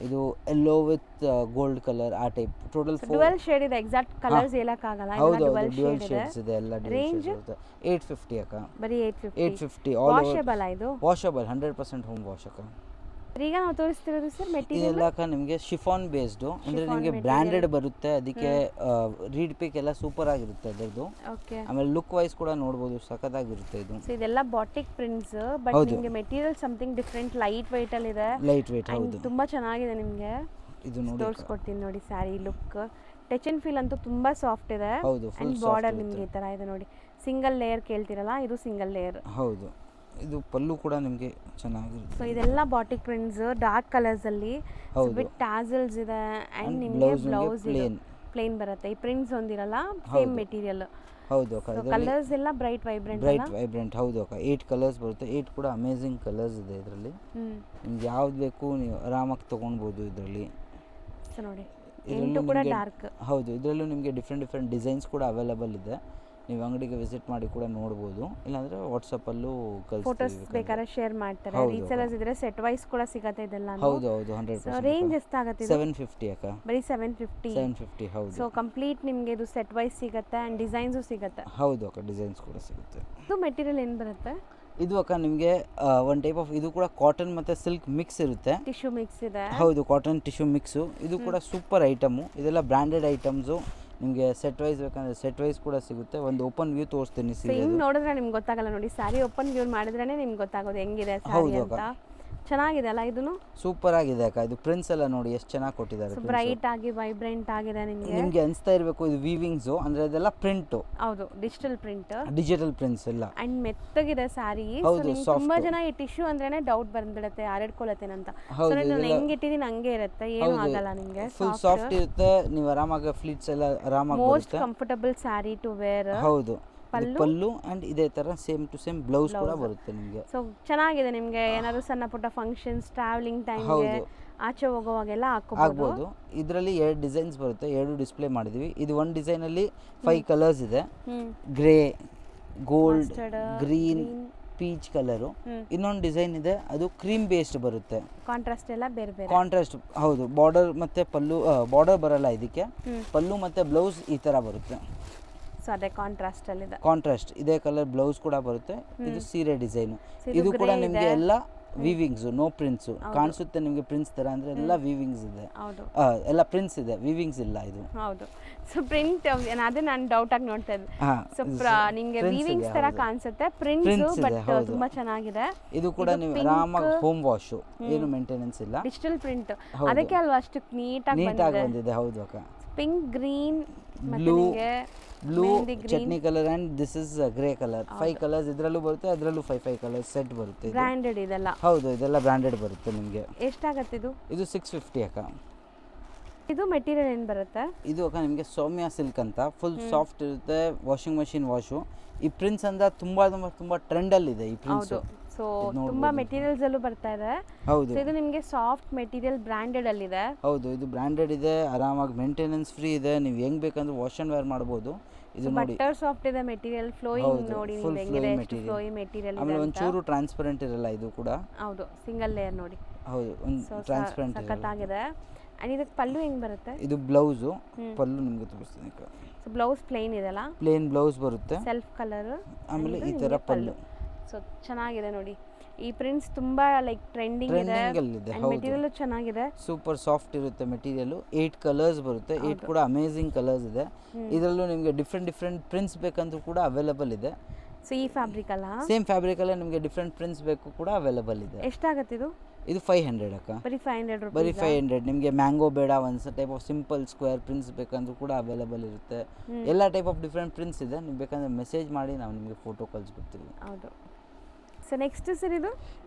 ಇದು ಎಲ್ಲೋ ವಿತ್ ಗೋಲ್ಡ್ ಕಲರ್ ಆ ಟೈಪ್ ಟೋಟಲ್ ಡುವೆಲ್ ಶೇಡ್ ಇದೆ, ಎಕ್ಸಾಕ್ಟ್ ಕಲರ್ಸ್ ಹೇಳಕ್ಕಾಗಲ್ಲ. ಹೌದು ಡುವೆಲ್ ಡ್ಯುಯಲ್ ಶೇಡ್ ಇದೆ. ಶೇಡ್ಸ್ ಇದೆ ಎಲ್ಲ Range? 850 ಅಕ್ಕ. ಬರೀ 850. 850 ಆಲ್ ವಾಷೇಬಲ್ ಇದು. ವಾಷಬಲ್ 100% ಹೋಮ್ ವಾಶ್ ಅಕ್ಕ. ಈಗ ನಾವು ತೋರಿಸ್ತಿರೋದು ಸರ್ ಮೆಟೀರಿಯಲ್ ಇದೆಲ್ಲ ಅಕ್ಕ ನಿಮಗೆ ಶಿಫಾನ್ ಬೇಸ್ಡು ಅಂದರೆ Chiffon ನಿಮಗೆ material. ಬ್ರ್ಯಾಂಡೆಡ್ ಬರುತ್ತೆ, ಅದಕ್ಕೆ ರೀಡ್ ಪಿಕ್ ಎಲ್ಲ ಸೂಪರ್ ಆಗಿರುತ್ತೆ ಅದರದ್ದು. ಓಕೆ. ಆಮೇಲೆ ಲುಕ್ ವೈಸ್ ಕೂಡ ನೋಡ್ಬೋದು, ಸಖತ್ತಾಗಿರುತ್ತೆ ಇದು. ಸೊ ಇದೆಲ್ಲ ಬಾಟಿಕ್ ಪ್ರಿಂಟ್ಸ್, ಬಟ್ ಹೌದು. ನಿಮಗೆ material something different light weight ಅಲ್ಲಿ ಇದೆ. ಲೈಟ್ ವೆಯ್ಟ್ And ಹೌದು. ತುಂಬಾ ಚೆನ್ನಾಗಿದೆ ನಿಮಗೆ. ಇದು ನೋಡಿ ತೋರಿಸ್ಕೊಡ್ತೀನಿ ನೋಡಿ sari look. Touch and feel ಅಂತೂ ತುಂಬಾ ಸಾಫ್ಟ್ ಇದೆ. ಹೌದು, full ಅಂಡ್ soft ಬಾರ್ಡರ್ ಇರುತ್ತೆ. ನಿಮಗೆ ಈ ತರ ಇದೆ ನೋಡಿ. ಸಿಂಗಲ್ ಲೇಯರ್ ಕೇಳ್ತಿರಲ್ಲ, ಇದು ಸಿಂಗಲ್ ಲೇಯರ್. ಹೌದು. ಇದು ಪಲ್ಲು ಕೂಡ ನಿಮಗೆ ಚೆನ್ನಾಗಿರುತ್ತೆ. ಸೊ ಇದೆಲ್ಲ ಬಾಟಿಕ್ ಪ್ರಿಂಟ್ಸ್ ಡಾರ್ಕ್ ಕಲರ್ಸ್ ಅಲ್ಲಿ ಹೌದು. ವಿತ್ ಟ್ಯಾಸಲ್ಸ್ ಇದೆ. ಅಂಡ್ And ನಿಮಗೆ blouse ನಿಮ್ಗೆ ಬ್ಲೌಸ್ plain. ಪ್ಲೇನ್ ಬರುತ್ತೆ. ಈ ಪ್ರಿಂಟ್ಸ್ ಒಂದಿರಲ್ಲ, ಸೇಮ್ ಹೌದು. ಮೆಟೀರಿಯಲ್. ಹೌದು ಅಕ್ಕ. ಸೊ ಇದರಲ್ಲಿ ಕಲರ್ಸ್ ಎಲ್ಲ ಬ್ರೈಟ್ ವೈಬ್ರೆಂಟ್ ಅಲ್ಲ. ಬ್ರೈಟ್ ವೈಬ್ರೆಂಟ್ ಹೌದು ಅಕ್ಕ. 8 ಕಲರ್ಸ್ ಬರುತ್ತೆ. 8 ಕೂಡ ಅಮೇಝಿಂಗ್ ಕಲರ್ಸ್ ಇದೆ ಇದರಲ್ಲಿ. ನಿಮ್ಗೆ ಯಾವ್ದು ಬೇಕು ನೀವು ಆರಾಮಾಗಿ ತೊಗೊಳ್ಬೋದು ಇದರಲ್ಲಿ. ಸೊ ನೋಡಿ ಇದ್ರಲ್ಲೂ 8 ಕೂಡ ನಿಮ್ಗೆ- ಡಾರ್ಕ್. ಹೌದು, ಇದರಲ್ಲೂ ನಿಮಗೆ ಡಿಫ್ರೆಂಟ್ ಡಿಸೈನ್ಸ್ ಕೂಡ ಅವೈಲೇಬಲ್ ಇದೆ. ನೀವು ಅಂಗಡಿಗೆ ವಿಸಿಟ್ ಮಾಡಿ ಕೂಡ ನೋಡ್ಬೋದು, ಇಲ್ಲಾಂದರೆ ವಾಟ್ಸಪ್ಪಲ್ಲೂ ಫೋಟೋಸ್ ಕಳಿಸ್ತೀವಿ. ಬೇಕಾದ್ರೆ ಶೇರ್ ಮಾಡ್ತಾರೆ. ಹೌದು. ರೀಸೆಲರ್ಸ್ ಇದ್ರೆ ಸೆಟ್ ವೈಸ್ ಕೂಡ ಸಿಗತ್ತೆ ಇದೆಲ್ಲ. ಹೌದು ಹೌದು ಸೊ 100%. ರೇಂಜ್ ಎಷ್ಟಾಗುತ್ತೆ ಇದು? 750 ಅಕ್ಕ. ಬರೀ 750. 750 ಹೌದು. ಸೊ ಕಂಪ್ಲೀಟ್ ನಿಮಗೆ ಇದು ಸೆಟ್ ವೈಸ್ ಸಿಗುತ್ತೆ ಅಂಡ್ ಡಿಸೈನ್ಸು ಸಿಗುತ್ತೆ. ಹೌದು ಅಕ್ಕ, ಡಿಸೈನ್ಸ್ ಕೂಡ ಸಿಗುತ್ತೆ. ಇದು ಮೆಟೀರಿಯಲ್ ಏನು ಬರುತ್ತೆ? ಇದು ಅಕ್ಕ ನಿಮಗೆ ಒಂದು ಟೈಪ್ ಆಫ್ ಇದು ಕೂಡ ಕಾಟನ್ ಮತ್ತು ಸಿಲ್ಕ್ ಮಿಕ್ಸ್ ಇರುತ್ತೆ. ಟಿಶ್ಯೂ ಮಿಕ್ಸ್ ಇದೆ. ಹೌದು, ಕಾಟನ್ ಟಿಶ್ಯೂ ಮಿಕ್ಸು. ಇದು ಕೂಡ ಸೂಪರ್ ಐಟಮು. ಇದೆಲ್ಲ ಬ್ರ್ಯಾಂಡೆಡ್ ಐಟಮ್ಸು. ನಿಮಗೆ ಸೆಟ್ ವೈಸ್ ಬೇಕಂದರೆ ಸೆಟ್ ವೈಸ್ ಕೂಡ ಸಿಗುತ್ತೆ. ಒಂದು ಓಪನ್ ವ್ಯೂ ತೋರಿಸ್ತೀನಿ ಸೊ ಹಿಂಗೆ ನೋಡಿದ್ರೆ ನಿಮ್ಗೆ ಗೊತ್ತಾಗಲ್ಲ ನೋಡಿ. ಸ್ಯಾರಿ ಓಪನ್ ವ್ಯೂ ಮಾಡಿದ್ರೇ ನಿಮ್ಗೆ ಗೊತ್ತಾಗೋದು ಹೆಂಗಿದೆ ಸ್ಯಾರಿ ಹೌದು ಅಂತ. ಅಕ್ಕ. ಚೆನ್ನಾಗಿದೆ ಅಲ್ಲ ಇದನ್ನು? ಸೂಪರ್ ಆಗಿದೆ ಅಕ್ಕ. ಇದು ಪ್ರಿಂಟ್ಸ್ ಎಲ್ಲ ನೋಡಿ ಎಷ್ಟು ಚೆನ್ನಾಗಿ ಕೊಟ್ಟಿದ್ದಾರೆ. ಸೊ ಬ್ರೈಟ್ ಆಗಿ ವೈಬ್ರೆಂಟ್ ಆಗಿದೆ ನಿಮಗೆ. ನಿಮಗೆ ಅನಿಸ್ತಾ ಇರಬೇಕು ಇದು ವೀವಿಂಗ್ಸು, ಅಂದರೆ ಅದೆಲ್ಲ ಪ್ರಿಂಟು. ಹೌದು, ಡಿಜಿಟಲ್ ಪ್ರಿಂಟ್. ಡಿಜಿಟಲ್ ಪ್ರಿಂಟ್ಸ್ ಎಲ್ಲ. ಅಂಡ್ ಮೆತ್ತಗಿದೆ ಸ್ಯಾರಿ. ಹೌದು, soft. ತುಂಬಾ ಜನ ಈ ಟಿಶ್ಯೂ ಅಂದ್ರೇನೆ ಡೌಟ್ ಬಂದ್ಬಿಡುತ್ತೆ, ಆರಡ್ಕೊಳತ್ತೇನೆ ಅಂತ. ಹೌದು, ಸೊ ನಾನು ಇದೆಲ್ಲ- ಹೆಂಗ್ ಇಟ್ಟಿದ್ದೀನಿ ಹಂಗೆ ಇರುತ್ತೆ, ಏನು ಆಗಲ್ಲ ನಿಮಗೆ. ಫುಲ್ ಸಾಫ್ಟ್ ಇರುತ್ತೆ. ನೀವು ಆರಾಮಾಗಿ ಫ್ಲೀಟ್ಸ್ ಎಲ್ಲ ಆರಾಮಾಗಿ ಮೋಸ್ಟ್ ಬರುತ್ತೆ. Comfortable sari to wear. ಹೌದು. ಪಲ್ಲು ಅಂಡ್ ಇದೇ ತರ ಸೇಮ್ ಟು ಸೇಮ್ ಬ್ಲೌಸ್ ಕೂಡ ಬರುತ್ತೆ ನಿಮಗೆ. ಸೊ ಚೆನ್ನಾಗಿದೆ ನಿಮಗೆ. ಏನಾದ್ರು ಸಣ್ಣ ಪುಟ್ಟ ಫಂಕ್ಷನ್ಸ್, ಟ್ರಾವೆಲಿಂಗ್ ಟೈಮ್ಗೆ, ಹೌದು. ಆಚೆ ಹೋಗೋವಾಗೆಲ್ಲ ಹಾಕೋಬಹುದು. ಆಗ್ಬೋದು. ಇದರಲ್ಲಿ 2 ಡಿಸೈನ್ಸ್ ಬರುತ್ತೆ, 2 ಡಿಸ್ಪ್ಲೇ ಮಾಡಿದೀವಿ. ಇದು ಒಂದು ಡಿಸೈನಲ್ಲಿ 5 ಕಲರ್ಸ್ ಇದೆ. Grey, gold, green, peach colour. ಇನ್ನೊಂದು ಡಿಸೈನ್ ಇದೆ, ಅದು ಕ್ರೀಮ್ ಬೇಸ್ಡ್ ಬರುತ್ತೆ. ಕಾಂಟ್ರಾಸ್ಟ್ ಎಲ್ಲ ಬೇರೆ ಬೇರೆ. ಕಾಂಟ್ರಾಸ್ಟ್ ಹೌದು. ಬಾರ್ಡರ್ ಮತ್ತೆ ಪಲ್ಲು, ಬಾರ್ಡರ್ ಬರಲ್ಲ ಇದಕ್ಕೆ. ಪಲ್ಲು ಮತ್ತೆ ಬ್ಲೌಸ್ ಈ ತರ ಬರುತ್ತೆ. ಸೊ ಅದೇ ಕಾಂಟ್ರಾಸ್ಟ್ ಅಲ್ಲಿ ಇದೆ. ಕಾಂಟ್ರಾಸ್ಟ್ ಇದೇ ಕಲರ್ ಬ್ಲೌಸ್ ಕೂಡ ಬರುತ್ತೆ. ಇದು ಸೀರೆ ಡಿಸೈನು. ಇದು ಕೂಡ ನಿಮಗೆ ಎಲ್ಲ ವಿವಿಂಗ್ಸ್, ನೋ ಪ್ರಿಂಟ್ಸ್ ಕಾಣಿಸುತ್ತೆ ನಿಮಗೆ. ಪ್ರಿಂಟ್ಸ್ ತರ ಅಂದ್ರೆ ಎಲ್ಲ ವಿವಿಂಗ್ಸ್ ಇದೆ. ಹೌದು, ಎಲ್ಲ ಪ್ರಿಂಟ್ಸ್ ಇದೆ, ವಿವಿಂಗ್ಸ್ ಇಲ್ಲ ಇದು. ಹೌದು. ಸೊ ಪ್ರಿಂಟ್ ಅದೇ ನಾನು ಡೌಟ್ ಆಗಿ ನೋಡ್ತಾ ಇದ್ದೆ. ಸೊ ನಿಮಗೆ ವೀವಿಂಗ್ಸ್ ತರ ಕಾಣಿಸುತ್ತೆ, ಪ್ರಿಂಟ್ಸ್ ಬಟ್ ತುಂಬಾ ಚೆನ್ನಾಗಿದೆ. ಇದು ಕೂಡ ನೀವು ಆರಾಮಾಗಿ ಹೋಮ್ ವಾಶ್, ಏನು ಮೇಂಟೆನೆನ್ಸ್ ಇಲ್ಲ. ಡಿಜಿಟಲ್ ಪ್ರಿಂಟ್, ಅದಕ್ಕೆ ಅಲ್ವಾ ಅಷ್ಟು ನೀಟಾಗಿ ಬಂದಿದೆ. ಹೌದು ಅಕ್ಕ. Pink, green, blue, chutney colour and this is grey colour. 5 colours ಇದರಲ್ಲೂ ಬರುತ್ತೆ, ಅದರಲ್ಲೂ 5 ಕಲರ್ಸ್ ಸೆಟ್ ಬರುತ್ತೆ. ಬ್ರಾಂಡೆಡ್ ಇದೆಲ್ಲ. ಹೌದು, ಇದೆಲ್ಲ ಬ್ರಾಂಡೆಡ್ ಬರುತ್ತೆ ನಿಮಗೆ. ಎಷ್ಟಾಗತ್ತೆ ಇದು? ಇದು 650 ಅಕ್ಕ. ಇದು ಮೆಟೀರಿಯಲ್ ಏನು ಬರುತ್ತೆ? ಇದು ಅಕ್ಕ ನಿಮಗೆ ಸೌಮ್ಯ ಸಿಲ್ಕ್ ಅಂತ, ಫುಲ್ ಸಾಫ್ಟ್ ಇರುತ್ತೆ. Washing machine wash. ಈ ಪ್ರಿಂಟ್ಸ್ ಅಂತ ತುಂಬಾ ಟ್ರೆಂಡಲ್ಲಿ ಇದೆ ಈ ಪ್ರಿಂಟ್ಸ್. ಸೊ ತುಂಬಾ ಮೆಟೀರಿಯಲ್ಸ್ ಅಲ್ಲೂ ಬರ್ತಾ ಇದೆ. ಹೌದು. ಇದು ನಿಮಗೆ ಸಾಫ್ಟ್ ಮೆಟೀರಿಯಲ್ ಬ್ರಾಂಡೆಡ್ ಅಲ್ಲಿ ಇದೆ. ಹೌದು, ಇದು ಬ್ರಾಂಡೆಡ್ ಇದೆ, ಆರಾಮಾಗಿ ಮೇಂಟೆನೆನ್ಸ್ ಫ್ರೀ ಇದೆ. ನೀವು ಹೆಂಗ್ ಬೇಕಂದ್ರೆ ವಾಶ್ ಅಂಡ್ ವೇರ್ ಮಾಡಬಹುದು. ಇದು ನೋಡಿ ಬಟರ್ ಸಾಫ್ಟ್ ಇದೆ ಮೆಟೀರಿಯಲ್, ಫ್ಲೋಯಿಂಗ್ ನೋಡಿ ನೀವು ಹೆಂಗಿದೆ, ಎಷ್ಟು ಫ್ಲೋಯಿ ಮೆಟೀರಿಯಲ್ ಇದೆ. ಆಮೇಲೆ ಒಂಚೂರು ಟ್ರಾನ್ಸ್ಪರೆಂಟ್ ಇರಲ್ಲ ಇದು ಕೂಡ. ಹೌದು, ಸಿಂಗಲ್ ಲೇಯರ್ ನೋಡಿ. ಹೌದು, ಒಂದು ಟ್ರಾನ್ಸ್ಪರೆಂಟ್ ಇರಲ್ಲ. ಸಖತ್ತಾಗಿದೆ. ಅಂಡ್ ಇದಕ್ಕೆ ಪಲ್ಲು ಹೆಂಗ್ ಬರುತ್ತೆ? ಇದು ಬ್ಲೌಸು. ಪಲ್ಲು ನಿಮಗೆ ತೋರಿಸ್ತೀನಿ. ಸೊ ಬ್ಲೌಸ್ ಪ್ಲೇನ್ ಇದೆಲ್ಲ, ಪ್ಲೇನ್ ಬ್ಲೌಸ್ ಬರುತ್ತೆ, ಸೆಲ್ಫ್ ಕಲರ್. ಆಮೇಲೆ ಈ ತರ ಪಲ್ಲು. ಸೊ ಚೆನ್ನಾಗಿದೆ ನೋಡಿ. ಈ ಪ್ರಿಂಟ್ಸ್ ತುಂಬಾ ಲೈಕ್ ಟ್ರೆಂಡಿಂಗ್ ಇದೆ. ಮೆಟೀರಿಯಲ್ ಚೆನ್ನಾಗಿದೆ, ಸೂಪರ್ ಸಾಫ್ಟ್ ಇರುತ್ತೆ ಮೆಟೀರಿಯಲ್. 8 ಕಲರ್ಸ್ ಬರುತ್ತೆ. 8 ಕೂಡ ಅಮೇಜಿಂಗ್ ಕಲರ್ಸ್ ಇದೆ. ಇದರಲ್ಲೂ ನಿಮಗೆ ಡಿಫ್ರೆಂಟ್ ಪ್ರಿಂಟ್ಸ್ ಬೇಕಂದ್ರೂ ಕೂಡ ಅವೈಲೇಬಲ್ ಇದೆ. ಸೊ ಈ ಫ್ಯಾಬ್ರಿಕ್ ಅಲ್ಲ, ಸೇಮ್ ಫ್ಯಾಬ್ರಿಕ್ ಅಲ್ಲೇ ನಿಮಗೆ ಡಿಫ್ರೆಂಟ್ ಪ್ರಿಂಟ್ಸ್ ಬೇಕು ಕೂಡ ಅವೈಲೇಬಲ್ ಇದೆ. ಎಷ್ಟಾಗುತ್ತೆ ಇದು? ಇದು 500 ಅಕ್ಕ. ಬರೀ 500 ರೂಪಾಯಿ. ಬರೀ 500. ನಿಮಗೆ ಮ್ಯಾಂಗೋ ಬೇಡ, ಒಂದು type of simple square prints ಬೇಕಂದ್ರೂ ಕೂಡ ಅವೈಲೇಬಲ್ ಇರುತ್ತೆ. ಎಲ್ಲ ಟೈಪ್ ಆಫ್ ಡಿಫ್ರೆಂಟ್ ಪ್ರಿಂಟ್ಸ್ ಇದೆ. ನೀವು ಬೇಕಂದ್ರೆ ಮೆಸೇಜ್ ಮಾಡಿ ನಾವು ನಿಮಗೆ ಫೋಟೋ ಕಳಿಸ್ಬಿಡ್ತೀವಿ. ಹೌದು. ಸೊ ನೆಕ್ಸ್ಟ್ ಸರ್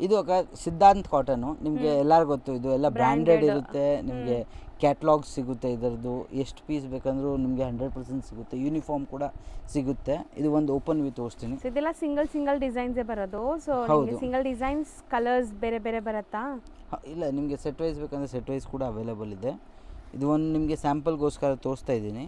ಇದು ಅಕ್ಕ ಸಿದ್ಧಾಂತ್ ಕಾಟನು. ನಿಮಗೆ ಎಲ್ಲರೂ ಗೊತ್ತು, ಇದು ಎಲ್ಲ ಬ್ರ್ಯಾಂಡೆಡ್ ಇರುತ್ತೆ. ನಿಮಗೆ ಕ್ಯಾಟ್ಲಾಗ್ಸ್ ಸಿಗುತ್ತೆ ಇದರದ್ದು. ಎಷ್ಟು ಪೀಸ್ ಬೇಕಂದ್ರೂ ನಿಮಗೆ 100% ಸಿಗುತ್ತೆ. ಯೂನಿಫಾರ್ಮ್ ಕೂಡ ಸಿಗುತ್ತೆ. ಇದು ಒಂದು ಓಪನ್ ವ್ಯೂ ತೋರಿಸ್ತೀನಿ. ಇದೆಲ್ಲ ಸಿಂಗಲ್ ಡಿಸೈನ್ಸೇ ಬರೋದು. ಸೊ ನಿಮಗೆ ಸಿಂಗಲ್ ಡಿಸೈನ್ಸ್ ಕಲರ್ಸ್ ಬೇರೆ ಬೇರೆ ಬರುತ್ತಾ? ಇಲ್ಲ, ನಿಮಗೆ ಸೆಟ್ ವೈಸ್ ಬೇಕಂದ್ರೆ ಸೆಟ್ ವೈಸ್ ಕೂಡ ಅವೈಲೇಬಲ್ ಇದೆ. ಇದು ಒಂದು ನಿಮಗೆ ಸ್ಯಾಂಪಲ್ಗೋಸ್ಕರ ತೋರಿಸ್ತಾ ಇದ್ದೀನಿ.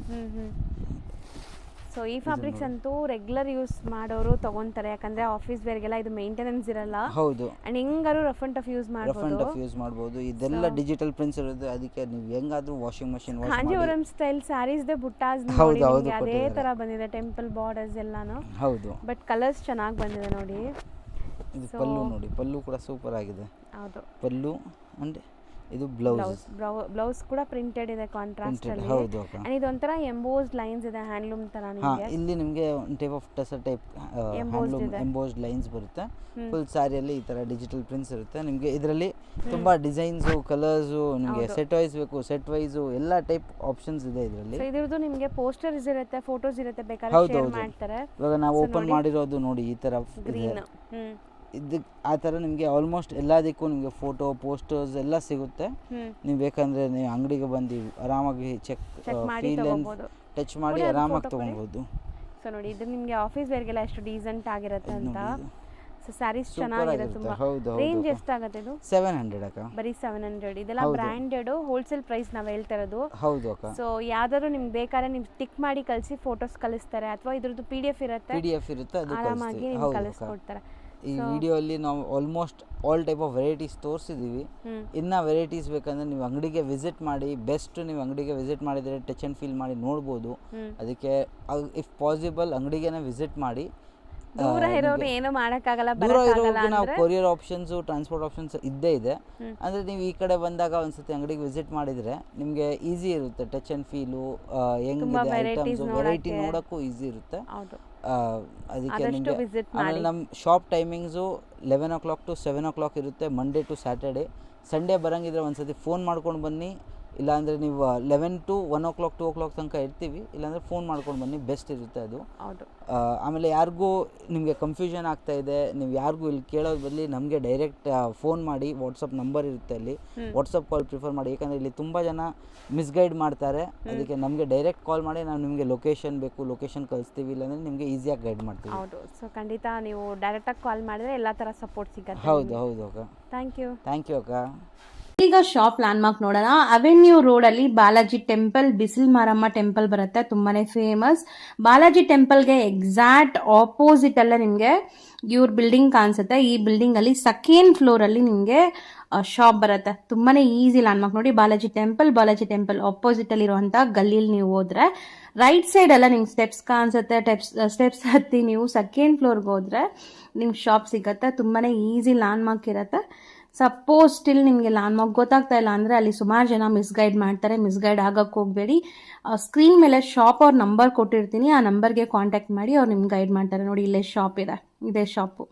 ಸೊ ಈ ಫ್ಯಾಬ್ರಿಕ್ಸ್ ಅಂತೂ ರೆಗ್ಯುಲರ್ ಯೂಸ್ ಮಾಡೋರು ತಗೊಂತಾರೆ, ಯಾಕಂದ್ರೆ ಆಫೀಸ್ ವೇರ್ಗೆಲ್ಲ ಇದು ಮೇಂಟೆನೆನ್ಸ್ ಇರಲ್ಲ. ಹೌದು, ಅಂಡ್ ಹೆಂಗಾರು ರಫ್ ಅಂಡ್ ಟಫ್ ಯೂಸ್ ಮಾಡ್ಬೋದು. ಯೂಸ್ ಮಾಡ್ಬೋದು. ಇದೆಲ್ಲ ಡಿಜಿಟಲ್ ಪ್ರಿಂಟ್ಸ್ ಇರುತ್ತೆ, ಅದಕ್ಕೆ ನೀವು ಹೆಂಗಾದ್ರೂ washing machine Kanjeevaram style saris ದೇ ಬುಟ್ಟಾಸ್ ಹೌದು, ನೋಡಿ ಅದೇ ತರ ಬಂದಿದೆ, ಟೆಂಪಲ್ ಬಾರ್ಡರ್ಸ್ ಎಲ್ಲಾನು. ಹೌದು, ಬಟ್ ಕಲರ್ಸ್ ಚೆನ್ನಾಗಿ ಬಂದಿದೆ ನೋಡಿ. ಇದು ಪಲ್ಲು ನೋಡಿ, ಪಲ್ಲು ಕೂಡ ಸೂಪರ್ ಆಗಿದೆ. ಹೌದು, ಪಲ್ಲು ಅಂಡ್ ಇದು ಬ್ಲೌಸ್ ಬ್ಲೌಸ್ ಕೂಡ ಪ್ರಿಂಟೆಡ್ ಇದೆ ಕಾಂಟ್ರಾಸ್ಟ್ ಅಲ್ಲಿ. ಹೌದು ಅಕ್ಕ. ಅಂಡ್ ಇದು ಒಂಥರ ಎಂಬೋಸ್ಡ್ ಲೈನ್ಸ್ ಇದೆ, ಹ್ಯಾಂಡ್ಲೂಮ್ ತರ ನಿಮಗೆ. ಇಲ್ಲಿ ನಿಮಗೆ ಒಂದು type of tussar type handloom embossed lines ಬರುತ್ತೆ. ಫುಲ್ ಸ್ಯಾರಿಯಲ್ಲಿ ಈ ತರ ಡಿಜಿಟಲ್ ಪ್ರಿಂಟ್ಸ್ ಇರುತ್ತೆ. ನಿಮಗೆ ಇದರಲ್ಲಿ ತುಂಬಾ ಡಿಸೈನ್ಸು, ಕಲರ್ಸು, ನಿಮಗೆ ಸೆಟ್ ವೈಸ್ ಬೇಕು ಸೆಟ್ ವೈಸು ಎಲ್ಲ ಟೈಪ್ ಆಪ್ಷನ್ಸ್ ಇದೆ ಇದರಲ್ಲಿ. ಸೊ ಇದ್ರದ್ದು ನಿಮಗೆ ಪೋಸ್ಟರ್ಸ್ ಇರುತ್ತೆ, ಫೋಟೋಸ್ ಇರುತ್ತೆ, ಬೇಕಾದ್ರೆ ಶೇರ್ ಮಾಡ್ತಾರೆ. ಇವಾಗ ನಾವು ಓಪನ್ ಮಾಡಿರೋದು ನೋಡಿ ಈ ತರ ಗ್ರೀನ್. ಇದು ಆ ಥರ ನಿಮಗೆ ಆಲ್ಮೋಸ್ಟ್ ಎಲ್ಲದಕ್ಕೂ ನಿಮಗೆ ಫೋಟೋ ಪೋಸ್ಟರ್ಸ್ ಎಲ್ಲ ಸಿಗುತ್ತೆ. ನೀವು ಬೇಕಂದರೆ ನೀವು ಅಂಗಡಿಗೆ ಬಂದು ಆರಾಮಾಗಿ ಚೆಕ್ ಫೀಲ್ ಟಚ್ ಮಾಡಿ ಆರಾಮಾಗಿ ತೊಗೊಳ್ಬೋದು. ಸೊ ನೋಡಿ, ಇದು ನಿಮಗೆ ಆಫೀಸ್ ವೇರ್ಗೆಲ್ಲ ಎಷ್ಟು ಡೀಸೆಂಟ್ ಆಗಿರುತ್ತೆ ಅಂತ. ಸೊ ಸ್ಯಾರೀಸ್ ಚೆನ್ನಾಗಿದೆ ತುಂಬಾ. ರೇಂಜ್ ಎಷ್ಟಾಗುತ್ತೆ ಇದು? 700 ಅಕ್ಕ. ಬರೀ 700. ಇದೆಲ್ಲ ಬ್ರ್ಯಾಂಡೆಡ್ ಹೋಲ್ಸೇಲ್ ಪ್ರೈಸ್ ನಾವು ಹೇಳ್ತಾ ಇರೋದು. ಹೌದು ಅಕ್ಕ. ಸೊ ಯಾವ್ದಾದ್ರು ನಿಮ್ಗೆ ಬೇಕಾದ್ರೆ ನೀವು ಟಿಕ್ ಮಾಡಿ ಕಳಿಸಿ ಫೋಟೋಸ್ ಕಳಿಸ್ತಾರೆ, ಅಥವಾ ಇದ್ರದ್ದು PDF ಇರುತ್ತೆ, ಆರಾಮಾಗಿ ನಿಮ್ಗೆ ಕಳಿಸ್ಕೊಡ್ತಾರೆ. ಈ ವಿಡಿಯೋ ಅಲ್ಲಿ ನಾವು almost all type of varieties ತೋರಿಸಿದ್ದೀವಿ. ಇನ್ನು ವೆರೈಟೀಸ್ ಬೇಕಂದ್ರೆ ನೀವು ಅಂಗಡಿಗೆ ವಿಸಿಟ್ ಮಾಡಿ, ಬೆಸ್ಟ್ ನೀವು ಅಂಗಡಿಗೆ ವಿಸಿಟ್ ಮಾಡಿದರೆ ಟಚ್ ಆ್ಯಂಡ್ ಫೀಲ್ ಮಾಡಿ ನೋಡ್ಬೋದು. ಅದಕ್ಕೆ ಇಫ್ ಪಾಸಿಬಲ್ ಅಂಗಡಿಗೆನೇ ವಿಸಿಟ್ ಮಾಡಿ. ದೂರ ಇರೋರು ಏನು ಮಾಡೋಕ್ಕಾಗಲ್ಲ, ದೂರ ಇರೋರಿಗೆ ನಾವು ಕೊರಿಯರ್ ಆಪ್ಷನ್ಸು, ಟ್ರಾನ್ಸ್ಪೋರ್ಟ್ ಆಪ್ಷನ್ಸ್ ಇದ್ದೇ ಇದೆ. ಅಂದರೆ ನೀವು ಈ ಕಡೆ ಬಂದಾಗ ಒಂದ್ಸತಿ ಅಂಗಡಿಗೆ ವಿಸಿಟ್ ಮಾಡಿದರೆ ನಿಮಗೆ ಈಸಿ ಇರುತ್ತೆ, ಟಚ್ ಆ್ಯಂಡ್ ಫೀಲು ಹೆಂಗಿದೆ ಐಟಮ್ಸು ವೆರೈಟಿ ನೋಡೋಕ್ಕೂ ಈಸಿ ಇರುತ್ತೆ. ಅದಕ್ಕೆ ನಿಮಗೆ ಆಮೇಲೆ ನಮ್ಮ shop timings 11 o'clock to 7 o'clock ಇರುತ್ತೆ, ಮಂಡೇ ಟು ಸ್ಯಾಟರ್ಡೇ. ಸಂಡೇ ಬರೋಂಗಿದ್ರೆ ಒಂದ್ಸತಿ ಫೋನ್ ಮಾಡ್ಕೊಂಡು ಬನ್ನಿ, ಇಲ್ಲಾಂದರೆ ನೀವು 11 to 1 o'clock 2 o'clock ತನಕ ಇರ್ತೀವಿ, ಇಲ್ಲಾಂದರೆ ಫೋನ್ ಮಾಡ್ಕೊಂಡು ಬನ್ನಿ, ಬೆಸ್ಟ್ ಇರುತ್ತೆ ಅದು. ಆಮೇಲೆ ಯಾರಿಗೂ ನಿಮಗೆ ಕನ್ಫ್ಯೂಷನ್ ಆಗ್ತಾ ಇದೆ, ನೀವು ಯಾರಿಗೂ ಇಲ್ಲಿ ಕೇಳೋದು ಬದಲಿ ನಮಗೆ ಡೈರೆಕ್ಟ್ ಫೋನ್ ಮಾಡಿ, ವಾಟ್ಸಪ್ ನಂಬರ್ ಇರುತ್ತೆ ಅಲ್ಲಿ, ವಾಟ್ಸಪ್ ಕಾಲ್ ಪ್ರಿಫರ್ ಮಾಡಿ. ಯಾಕಂದರೆ ಇಲ್ಲಿ ತುಂಬ ಜನ ಮಿಸ್ಗೈಡ್ ಮಾಡ್ತಾರೆ. ಅದಕ್ಕೆ ನಮಗೆ ಡೈರೆಕ್ಟ್ ಕಾಲ್ ಮಾಡಿ ನಾವು ನಿಮಗೆ ಲೊಕೇಶನ್ ಬೇಕು ಲೊಕೇಶನ್ ಕಳಿಸ್ತೀವಿ, ಇಲ್ಲಾಂದರೆ ನಿಮಗೆ ಈಸಿಯಾಗಿ ಗೈಡ್ ಮಾಡ್ತೀವಿ. ಹೌದು, ಸೊ ಖಂಡಿತ ನೀವು ಡೈರೆಕ್ಟಾಗಿ ಕಾಲ್ ಮಾಡಿದ್ರೆ ಎಲ್ಲ ಥರ ಸಪೋರ್ಟ್ ಸಿಗುತ್ತೆ. ಹೌದು ಹೌದು ಅಕ್ಕ. ಥ್ಯಾಂಕ್ ಯು ಅಕ್ಕ. ಈಗ ಶಾಪ್ ಲ್ಯಾಂಡ್ ಮಾರ್ಕ್ ನೋಡೋಣ. ಅವೆನ್ಯೂ ರೋಡ್ ಅಲ್ಲಿ ಬಾಲಾಜಿ ಟೆಂಪಲ್, ಬಿಸಿಲ್ ಮಾರಮ್ಮ ಟೆಂಪಲ್ ಬರುತ್ತೆ, ತುಂಬಾನೇ ಫೇಮಸ್. ಬಾಲಾಜಿ ಟೆಂಪಲ್ಗೆ ಎಕ್ಸಾಕ್ಟ್ ಆಪೋಸಿಟ್ ಅಲ್ಲೇ ನಿಮ್ಗೆ ಇವ್ರ ಬಿಲ್ಡಿಂಗ್ ಕಾಣಿಸುತ್ತೆ. ಈ ಬಿಲ್ಡಿಂಗ್ ಅಲ್ಲಿ ಸೆಕೆಂಡ್ ಫ್ಲೋರ್ ಅಲ್ಲಿ ನಿಮ್ಗೆ ಶಾಪ್ ಬರುತ್ತೆ. ತುಂಬಾನೇ ಈಸಿ ಲ್ಯಾಂಡ್ ಮಾರ್ಕ್ ನೋಡಿ. ಬಾಲಾಜಿ ಟೆಂಪಲ್ ಆಪೋಸಿಟ್ ಅಲ್ಲಿ ಇರುವಂತ ಗಲ್ಲಿಯಲ್ಲಿ ನೀವು ಹೋದ್ರೆ ರೈಟ್ ಸೈಡ್ ಎಲ್ಲ ನಿಮ್ಗೆ ಸ್ಟೆಪ್ಸ್ ಕಾಣಿಸುತ್ತೆ. ಸ್ಟೆಪ್ಸ್ ಹತ್ತಿ ನೀವು ಸೆಕೆಂಡ್ ಫ್ಲೋರ್ಗೆ ಹೋದ್ರೆ ನಿಮ್ಗೆ ಶಾಪ್ ಸಿಗತ್ತೆ. ತುಂಬಾನೇ ಈಸಿ ಲ್ಯಾಂಡ್ ಮಾರ್ಕ್ ಇರುತ್ತೆ. ಸಪೋಸ್ ಸ್ಟಿಲ್ ನಿಮಗೆ ಲ್ಯಾಂಡ್ ಮಾರ್ಕ್ ಗೊತ್ತಾಗ್ತಾ ಇಲ್ಲ ಅಂದರೆ ಅಲ್ಲಿ ಸುಮಾರು ಜನ ಮಿಸ್ಗೈಡ್ ಮಾಡ್ತಾರೆ. ಮಿಸ್ಗೈಡ್ ಆಗಕ್ಕೆ ಹೋಗಬೇಡಿ. ಸ್ಕ್ರೀನ್ ಮೇಲೆ ಶಾಪ್ ಅವ್ರ ನಂಬರ್ ಕೊಟ್ಟಿರ್ತೀನಿ, ಆ ನಂಬರ್ಗೆ ಕಾಂಟ್ಯಾಕ್ಟ್ ಮಾಡಿ ಅವ್ರು ನಿಮ್ಗೆ ಗೈಡ್ ಮಾಡ್ತಾರೆ. ನೋಡಿ, ಇಲ್ಲೇ ಶಾಪ್ ಇದೆ, ಇದೇ ಶಾಪು.